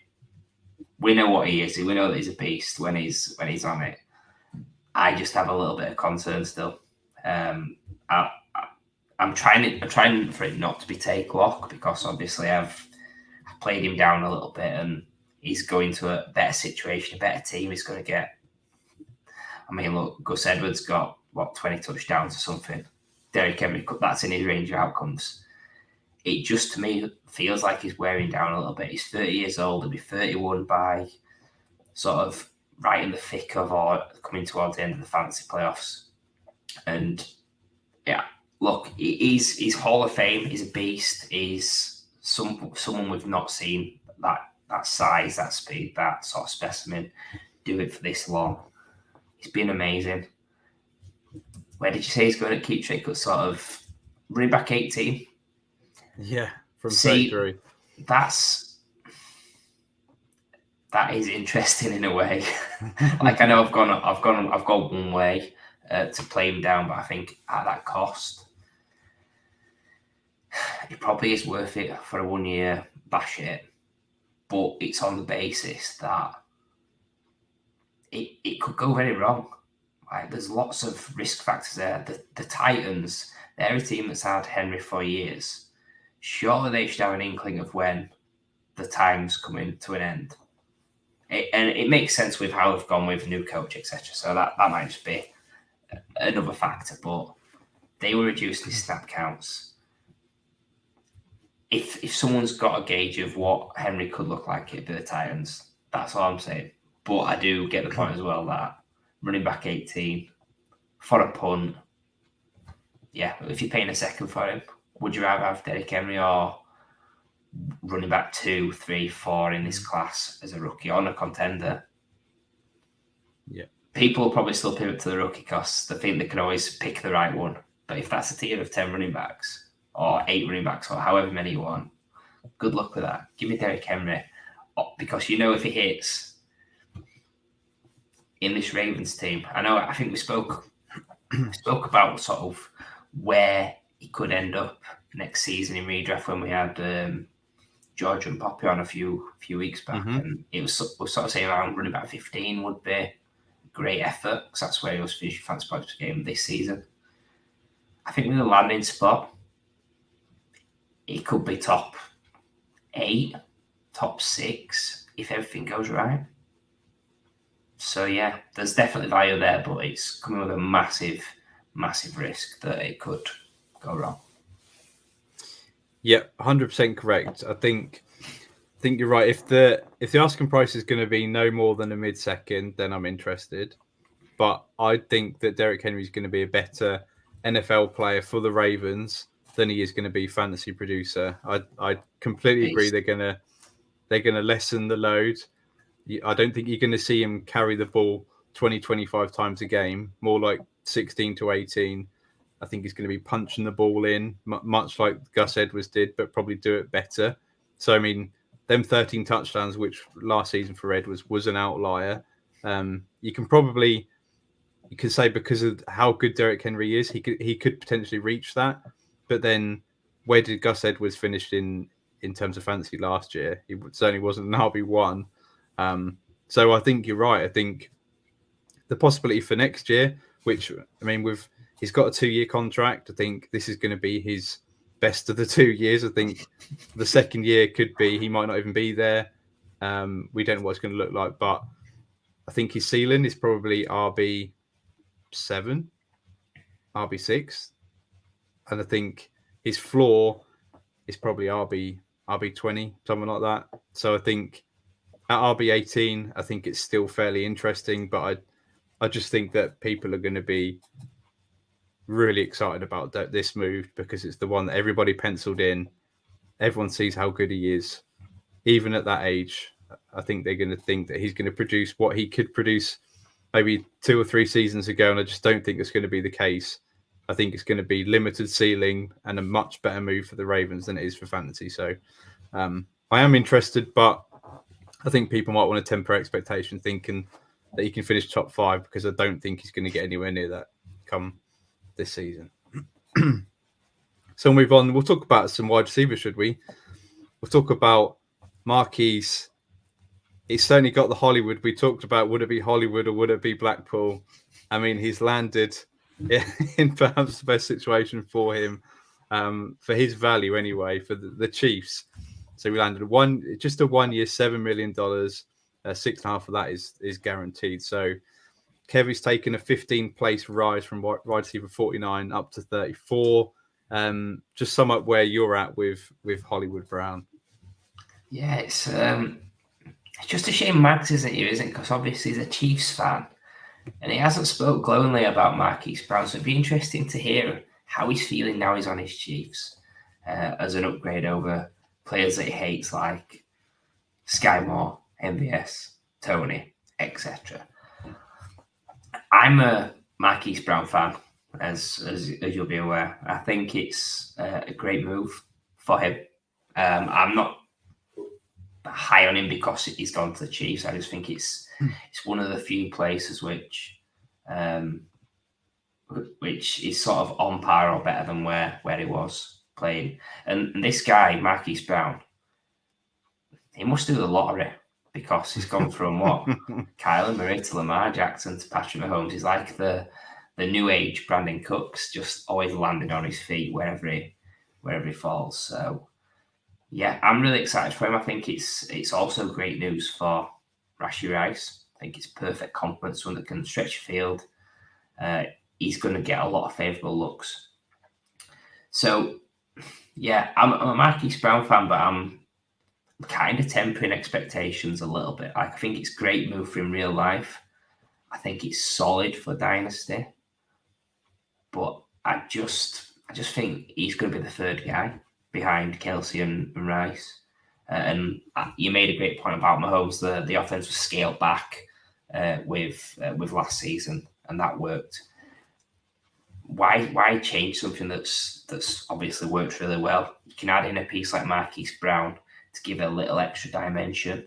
We know what he is. We know that he's a beast when he's on it. I just have a little bit of concern still. I'm trying for it not to be take lock, because obviously I've played him down a little bit, and he's going to a better situation, a better team. He's going to get. I mean, look, Gus Edwards got 20 touchdowns or something. Derrick Henry, that's in his range of outcomes. It just, to me, feels like he's wearing down a little bit. He's 30 years old. He'll be 31 by sort of right in the thick of or coming towards the end of the fantasy playoffs. And yeah, look, he's Hall of Fame. He's a beast. He's someone we've not seen that size, that speed, that sort of specimen do it for this long. It's been amazing. Where did you say he's going to keep trick? Sort of running back 18.
Yeah, from 33.
That is interesting in a way. Like, I know I've gone one way to play him down, but I think at that cost, it probably is worth it for a 1 year bash it. But it's on the basis that it could go very wrong. Like, there's lots of risk factors there. The Titans, they're a team that's had Henry for years. Surely they should have an inkling of when the time's coming to an end. And it makes sense with how they've gone with new coach, etc. So that might just be another factor. But they were reducing his snap counts. If someone's got a gauge of what Henry could look like, it'd be the Titans. That's all I'm saying. But I do get the point as well that running back 18 for a punt, yeah, if you're paying a second for him, would you rather have Derrick Henry or running back 2, 3, 4 in this class as a rookie on a contender?
Yeah.
People will probably still pivot to the rookie because they think they can always pick the right one. But if that's a tier of 10 running backs or 8 running backs or however many you want, good luck with that. Give me Derrick Henry, because you know if he hits in this Ravens team, I think we spoke about sort of where he could end up next season in redraft when we had George and Poppy on a few weeks back, and it was sort of saying around running back 15 would be a great effort, because that's where he was finishing fantasy points per game this season. I think with a landing spot, it could be top 8, top 6 if everything goes right. So yeah, there's definitely value there, but it's coming with a massive, massive risk that it could go wrong.
Yeah, 100% correct. I think you're right. If the asking price is going to be no more than a mid-second, then I'm interested. But I think that Derrick Henry is going to be a better NFL player for the Ravens than he is going to be fantasy producer. I completely agree. They're going to lessen the load. I don't think you're going to see him carry the ball 20, 25 times a game, more like 16 to 18. I think he's going to be punching the ball in, much like Gus Edwards did, but probably do it better. So, I mean, them 13 touchdowns, which last season for Edwards was an outlier. You can say because of how good Derrick Henry is, he could potentially reach that. But then where did Gus Edwards finish in terms of fantasy last year? He certainly wasn't an RB1. So I think you're right. I think the possibility for next year, which, I mean, he's got a 2-year contract. I think this is going to be his best of the 2 years. I think the second year could be, he might not even be there. We don't know what it's going to look like, but I think his ceiling is probably RB7, RB6. And I think his floor is probably RB20, something like that. So I think at RB18, I think it's still fairly interesting, but I just think that people are going to be really excited about this move because it's the one that everybody penciled in. Everyone sees how good he is. Even at that age, I think they're going to think that he's going to produce what he could produce maybe 2 or 3 seasons ago, and I just don't think it's going to be the case. I think it's going to be limited ceiling and a much better move for the Ravens than it is for fantasy. So I am interested, but I think people might want to temper expectation thinking that he can finish top 5, because I don't think he's going to get anywhere near that come this season. So we'll move on. We'll talk about some wide receivers, should we? We'll talk about Marquise he's certainly got the Hollywood. We talked about, would it be Hollywood or would it be Blackpool? I mean, he's landed in perhaps the best situation for him, for his value anyway, for the Chiefs. So we landed just a 1 year, $7 million. 6.5 of that is guaranteed. So Kevy's taken a 15 place rise from wide receiver 49 up to 34. Just sum up where you're at with Hollywood Brown.
Yeah, it's just a shame Max isn't here, isn't it? Because obviously he's a Chiefs fan and he hasn't spoke glowingly about Marquise Brown. So it'd be interesting to hear how he's feeling now he's on his Chiefs as an upgrade over players that he hates like Sky Moore, MVS, Tony, etc. I'm a Marquise Brown fan, as you'll be aware. I think it's a great move for him. I'm not high on him because he's gone to the Chiefs. I just think it's one of the few places which is sort of on par or better than where he was playing. And this guy, Marquise Brown, he must do the lottery because he's gone from what? Kyler Murray to Lamar Jackson to Patrick Mahomes. He's like the new age Brandon Cooks, just always landing on his feet wherever he falls. So yeah, I'm really excited for him. I think it's also great news for Rashee Rice. I think it's perfect complement, someone that can stretch the field. He's going to get a lot of favourable looks. So yeah, I'm a Marquise Brown fan, but I'm kind of tempering expectations a little bit. Like, I think it's a great move for him in real life. I think it's solid for Dynasty. But I just think he's going to be the third guy behind Kelsey and Rice. And you made a great point about Mahomes. The offense was scaled back with last season, and that worked. Why change something that's obviously worked really well? You can add in a piece like Marquise Brown to give it a little extra dimension.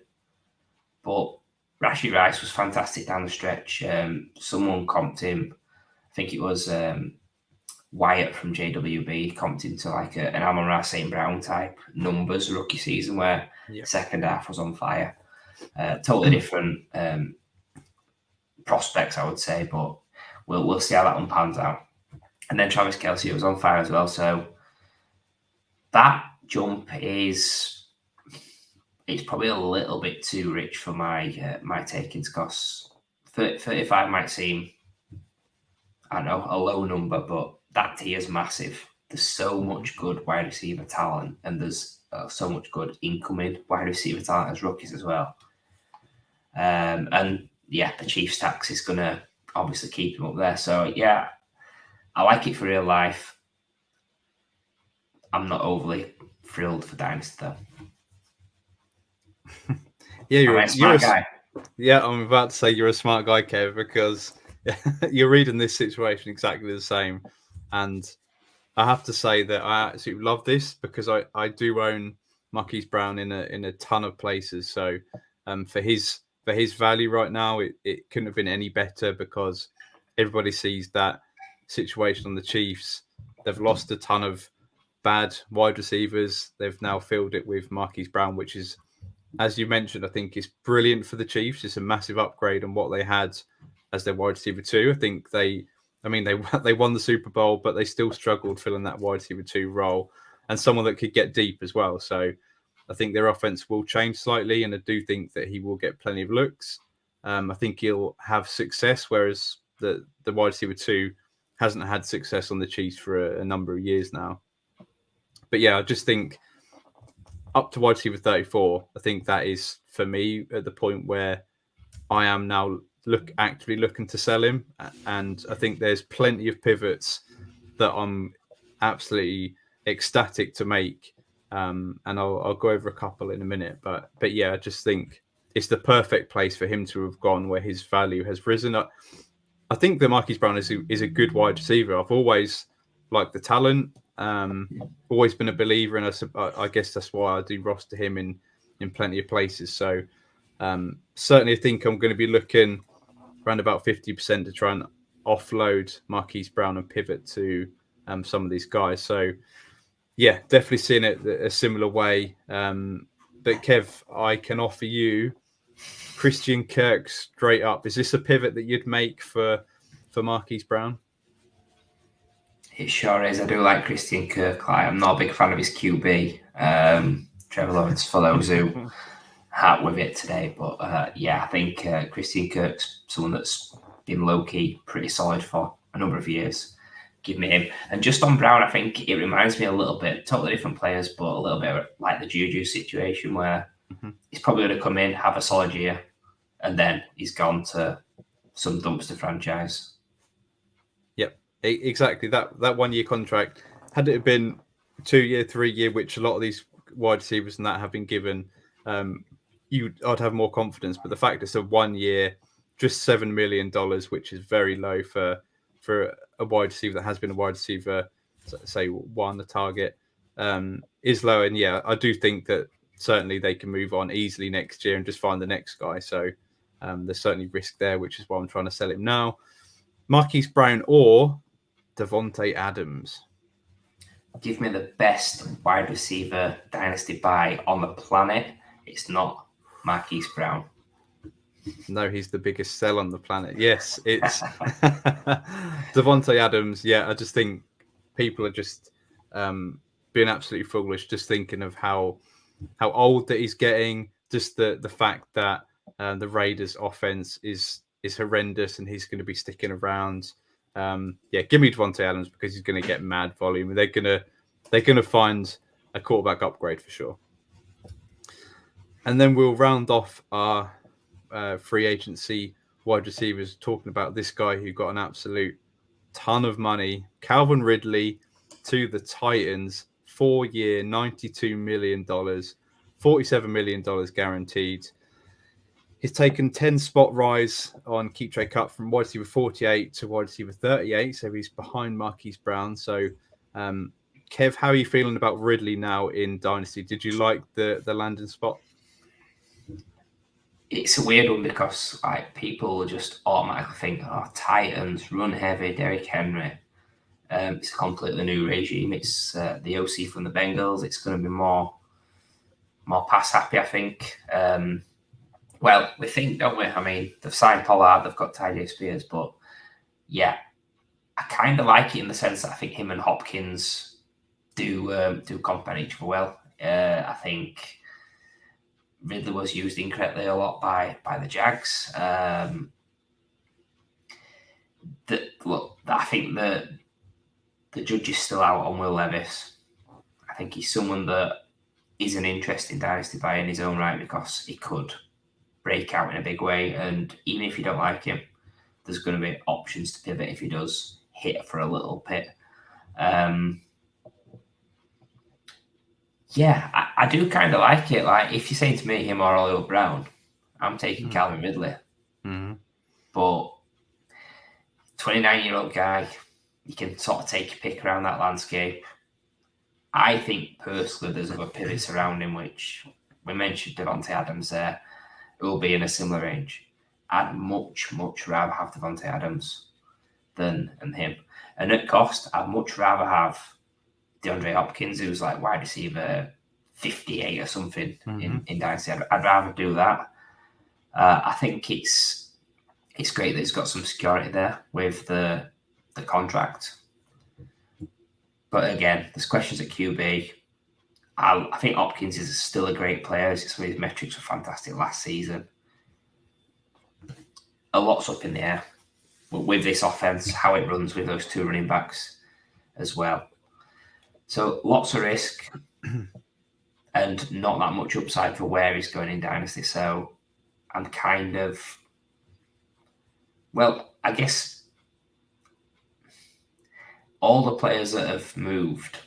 But Rashee Rice was fantastic down the stretch. Someone comped him, I think it was Wyatt from JWB, comped him to like an Amon-Ra St. Brown type numbers rookie season where second half was on fire. Totally different prospects, I would say, but we'll see how that one pans out. And then Travis Kelce was on fire as well. So that jump it's probably a little bit too rich for my takings costs. 35 might seem, I don't know, a low number, but that tier is massive. There's so much good wide receiver talent, and there's so much good incoming wide receiver talent as rookies as well. And yeah, the Chiefs tax is going to obviously keep him up there. So yeah, I like it for real life. I'm not overly thrilled for Dynasty though.
Yeah, you're
a smart guy.
Yeah, I'm about to say you're a smart guy, Kev, because you're reading this situation exactly the same. And I have to say that I absolutely love this because I do own Marquise Brown in a ton of places. So for his value right now, it couldn't have been any better because everybody sees that situation on the Chiefs. They've lost a ton of bad wide receivers. They've now filled it with Marquise Brown, which is, as you mentioned, I think is brilliant for the Chiefs. It's a massive upgrade on what they had as their wide receiver 2. I think they won the Super Bowl, but they still struggled filling that wide receiver 2 role and someone that could get deep as well. So I think their offense will change slightly, and I do think that he will get plenty of looks. I think he'll have success, whereas the wide receiver 2 hasn't had success on the Chiefs for a number of years now. But yeah, I just think up to wide receiver 34, I think that is, for me, at the point where I am now actively looking to sell him. And I think there's plenty of pivots that I'm absolutely ecstatic to make. And I'll go over a couple in a minute. But yeah, I just think it's the perfect place for him to have gone where his value has risen. I think that Marquise Brown is a good wide receiver. I've always liked the talent. Always been a believer, and I guess that's why I do roster him in plenty of places. So certainly I think I'm going to be looking around about 50% to try and offload Marquise Brown and pivot to some of these guys. So yeah, definitely seeing it a similar way. But Kev, I can offer you Christian Kirk straight up. Is this a pivot that you'd make for Marquise Brown?
It sure is. I do like Christian Kirk. I'm not a big fan of his QB. Trevor Lawrence follows who hat with it today. But I think Christian Kirk's someone that's been low-key pretty solid for a number of years. Give me him. And just on Brown, I think it reminds me a little bit, totally different players, but a little bit like the Juju situation where he's probably going to come in, have a solid year, and then he's gone to some dumpster franchise.
Yep, exactly. That 1 year contract, had it been 2 year, 3 year, which a lot of these wide receivers and that have been given, I'd have more confidence. But the fact it's a 1 year, just $7 million, which is very low for a wide receiver that has been a wide receiver, say won the target, is low. And I do think that certainly they can move on easily next year and just find the next guy. So there's certainly risk there, which is why I'm trying to sell him now. Marquise Brown or Davante Adams?
Give me the best wide receiver dynasty buy on the planet. It's not Marquise Brown.
No, he's the biggest sell on the planet. Yes, it's Davante Adams. Yeah, I just think people are just being absolutely foolish, just thinking of how old that he's getting. Just the fact that the Raiders' offense is horrendous, and he's going to be sticking around. Give me Davante Adams because he's going to get mad volume, and they're gonna find a quarterback upgrade for sure. And then we'll round off our free agency wide receivers talking about this guy who got an absolute ton of money, Calvin Ridley to the Titans, 4 year, $92 million, $47 million guaranteed. He's taken 10 spot rise on Keep Trade Cut from wide receiver 48 to wide receiver 38. So he's behind Marquise Brown. So, Kev, how are you feeling about Ridley now in Dynasty? Did you like the landing spot?
It's a weird one because people just automatically think, Titans, run heavy, Derrick Henry. It's a completely new regime. It's the OC from the Bengals. It's going to be more pass happy, I think. Well, we think, don't we? I mean, they've signed Pollard, they've got Tyjae Spears, but I kind of like it in the sense that I think him and Hopkins do complement each other well. I think Ridley was used incorrectly a lot by the Jags. I think the judge is still out on Will Levis. I think he's someone that is an interesting dynasty buy in his own right because he could break out in a big way. And even if you don't like him, there's going to be options to pivot if he does hit for a little pit. I do kind of like it. Like, if you're saying to me, him or Oliver Brown, I'm taking Calvin Ridley. Mm-hmm. But 29-year-old guy, you can sort of take your pick around that landscape. I think personally there's other pivots around him, which we mentioned Davante Adams there. It will be in a similar range. I'd much, much rather have Davante Adams than him. And at cost, I'd much rather have DeAndre Hopkins, who's like wide receiver 58 or something in Dynasty. I'd rather do that. I think it's great that he's got some security there with the contract. But again, there's questions at QB. I think Hopkins is still a great player. Some of his metrics were fantastic last season. A lot's up in the air with this offense, how it runs with those two running backs as well. So lots of risk and not that much upside for where he's going in Dynasty. So I'm kind of, I guess all the players that have moved,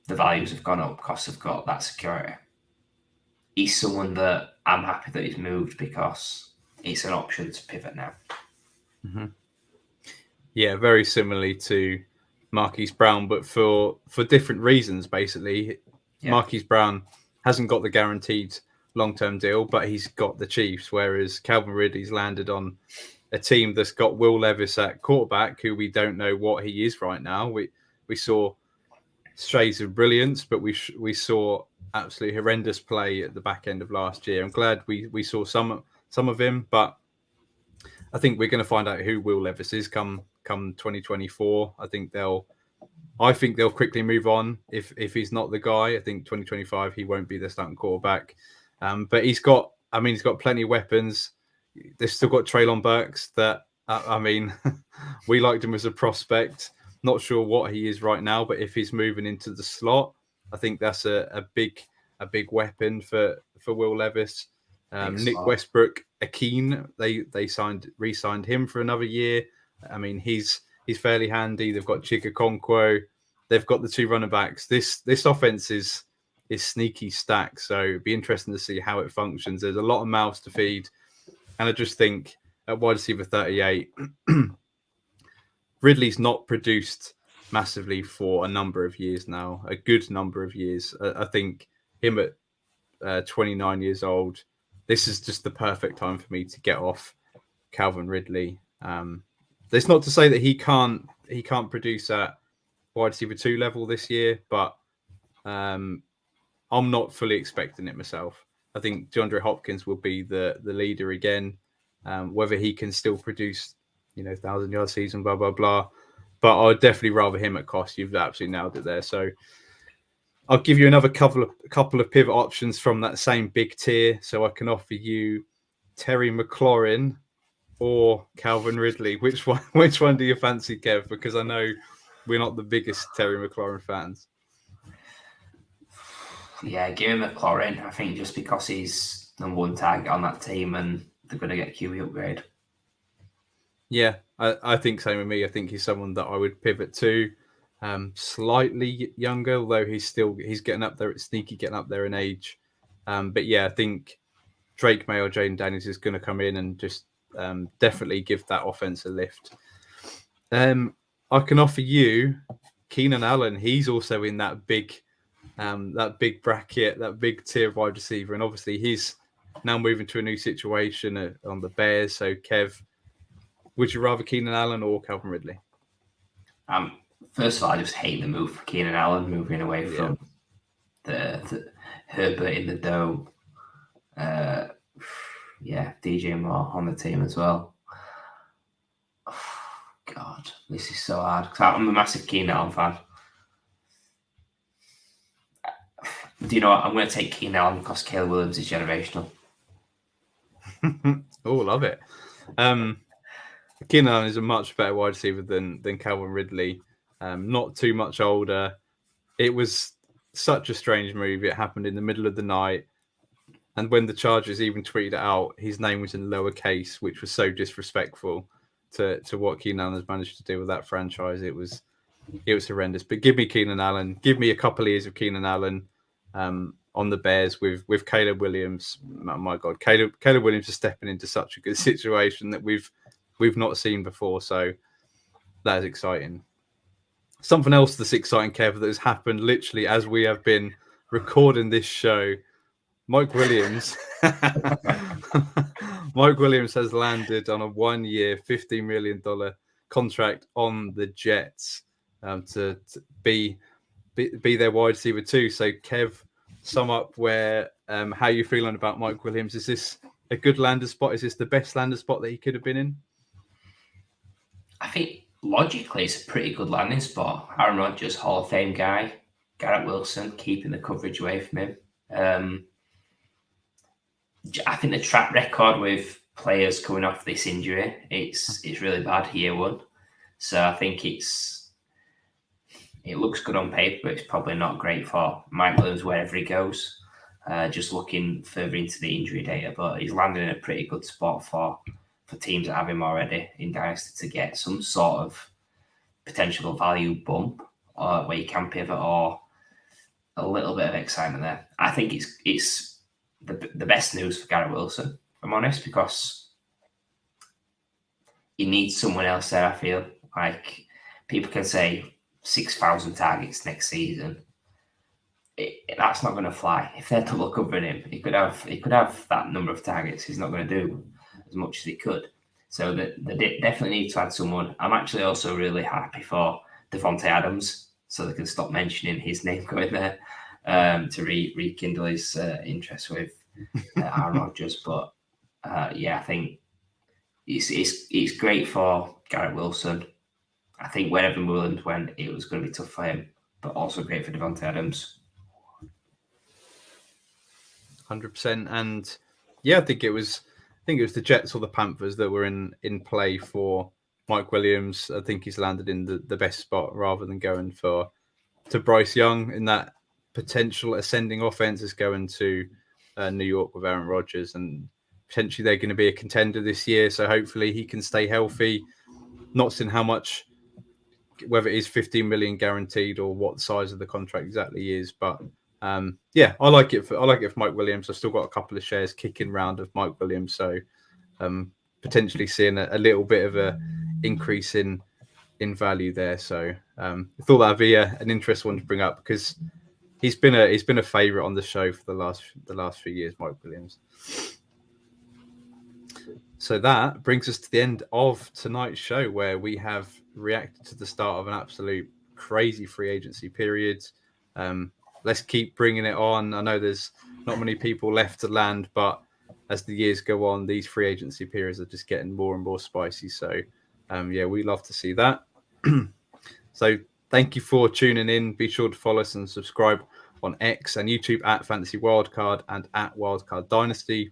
the values have gone up because they've got that security. He's someone that I'm happy that he's moved because it's an option to pivot now.
Mm-hmm. Yeah, very similarly to Marquise Brown, but for different reasons, basically. Yeah. Marquise Brown hasn't got the guaranteed long-term deal, but he's got the Chiefs, whereas Calvin Ridley's landed on a team that's got Will Levis at quarterback, who we don't know what he is right now. We saw shades of brilliance, but we saw absolutely horrendous play at the back end of last year. I'm glad we saw some of him, but I think we're going to find out who Will Levis is come 2024. I think they'll quickly move on if he's not the guy. I think 2025 he won't be the starting quarterback, but he's got plenty of weapons. They've still got Treylon Burks that we liked him as a prospect. Not sure what he is right now, but if he's moving into the slot, I think that's a big weapon for Will Levis. Nick Westbrook, Akeen, they re-signed him for another year. I mean, he's fairly handy. They've got Chika Okonkwo. They've got the 2 running backs. This offense is sneaky stacked. So it'd be interesting to see how it functions. There's a lot of mouths to feed. And I just think at wide receiver 38, Ridley's not produced massively for a number of years now, a good number of years. I think him at 29 years old, this is just the perfect time for me to get off Calvin Ridley. That's not to say that he can't produce at wide receiver 2 level this year, but I'm not fully expecting it myself. I think DeAndre Hopkins will be the leader again. Whether he can still produce, 1,000-yard season, blah blah blah, but I'd definitely rather him at cost. You've absolutely nailed it there. So I'll give you another couple of pivot options from that same big tier. So I can offer you Terry McLaurin or Calvin Ridley. Which one do you fancy, Kev? Because I know we're not the biggest Terry McLaurin fans.
Yeah, give him McLaurin. I think just because he's number 1 target on that team and they're going to get QB upgrade.
Yeah, I think same with me. I think he's someone that I would pivot to. Slightly younger, although he's getting up there, sneaky getting up there in age. But yeah, I think Drake May or Jaden Daniels is going to come in and just definitely give that offense a lift. I can offer you Keenan Allen. He's also in that big bracket, that big tier of wide receiver, and obviously he's now moving to a new situation on the Bears. So, Kev, would you rather Keenan Allen or Calvin Ridley?
First of all, I just hate the move for Keenan Allen, moving away from the Herbert in the dome. DJ Moore on the team as well. God, this is so hard. I'm a massive Keenan Allen fan. Do you know what? I'm going to take Keenan Allen because Caleb Williams is generational.
Oh, love it. Keenan Allen is a much better wide receiver than Calvin Ridley. Not too much older. It was such a strange move. It happened in the middle of the night. And when the Chargers even tweeted it out, his name was in lowercase, which was so disrespectful to what Keenan Allen has managed to do with that franchise. It was horrendous. But give me Keenan Allen. Give me a couple of years of Keenan Allen on the Bears with Caleb Williams. Oh my God, Caleb Williams is stepping into such a good situation that we've not seen before. So that is exciting. Something else that's exciting, Kev, that has happened literally as we have been recording this show. Mike Williams has landed on a 1-year, $50 million contract on the Jets to be their wide receiver too. So, Kev, sum up how you feeling about Mike Williams. Is this a good landing spot? Is this the best landing spot that he could have been in?
I think logically it's a pretty good landing spot. Aaron Rodgers, Hall of Fame guy. Garrett Wilson keeping the coverage away from him. I think the track record with players coming off this injury, it's really bad year 1. So I think it looks good on paper, but it's probably not great for Mike Williams wherever he goes. Just looking further into the injury data, but he's landing in a pretty good spot for teams that have him already in Dynasty to get some sort of potential value bump where you can pivot or a little bit of excitement there. I think it's the best news for Garrett Wilson, if I'm honest, because he needs someone else there. I feel like people can say 6,000 targets next season. That's not going to fly. If they're double covering him, he could have that number of targets. He's not going to do as much as he could. So they definitely need to add someone. I'm actually also really happy for Devontae Adams, so they can stop mentioning his name going there to rekindle his interest with Aaron Rodgers. But I think it's great for Garrett Wilson. I think wherever Mullen went, it was going to be tough for him, but also great for Devontae Adams.
100%. And yeah, I think it was the Jets or the Panthers that were in play for Mike Williams. I think he's landed in the best spot rather than going to Bryce Young in that potential ascending offense is going to New York with Aaron Rodgers, and potentially they're going to be a contender this year. So hopefully he can stay healthy. Not seeing how much, whether it is 15 million guaranteed or what size of the contract exactly is, but yeah, I like it for Mike Williams. I've still got a couple of shares kicking round of Mike Williams, so potentially seeing a little bit of a increase in value there. So I thought that'd be an interesting one to bring up because he's been a favourite on the show for the last few years, Mike Williams. So that brings us to the end of tonight's show, where we have reacted to the start of an absolute crazy free agency period. Let's keep bringing it on. I know there's not many people left to land, but as the years go on, these free agency periods are just getting more and more spicy. So, yeah, we love to see that. So thank you for tuning in. Be sure to follow us and subscribe on X and YouTube at Fantasy Wildcard and at Wildcard Dynasty.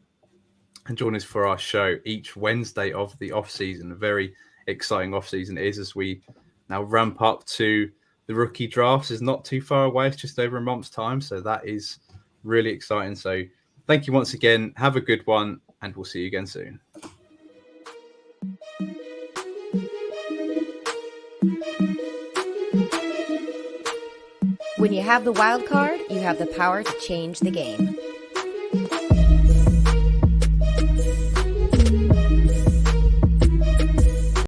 And join us for our show each Wednesday of the off-season. A very exciting off-season it is as we now ramp up to the rookie drafts. Is not too far away. It's just over a month's time. So that is really exciting. So thank you once again. Have a good one, and we'll see you again soon.
When you have the wild card, you have the power to change the game.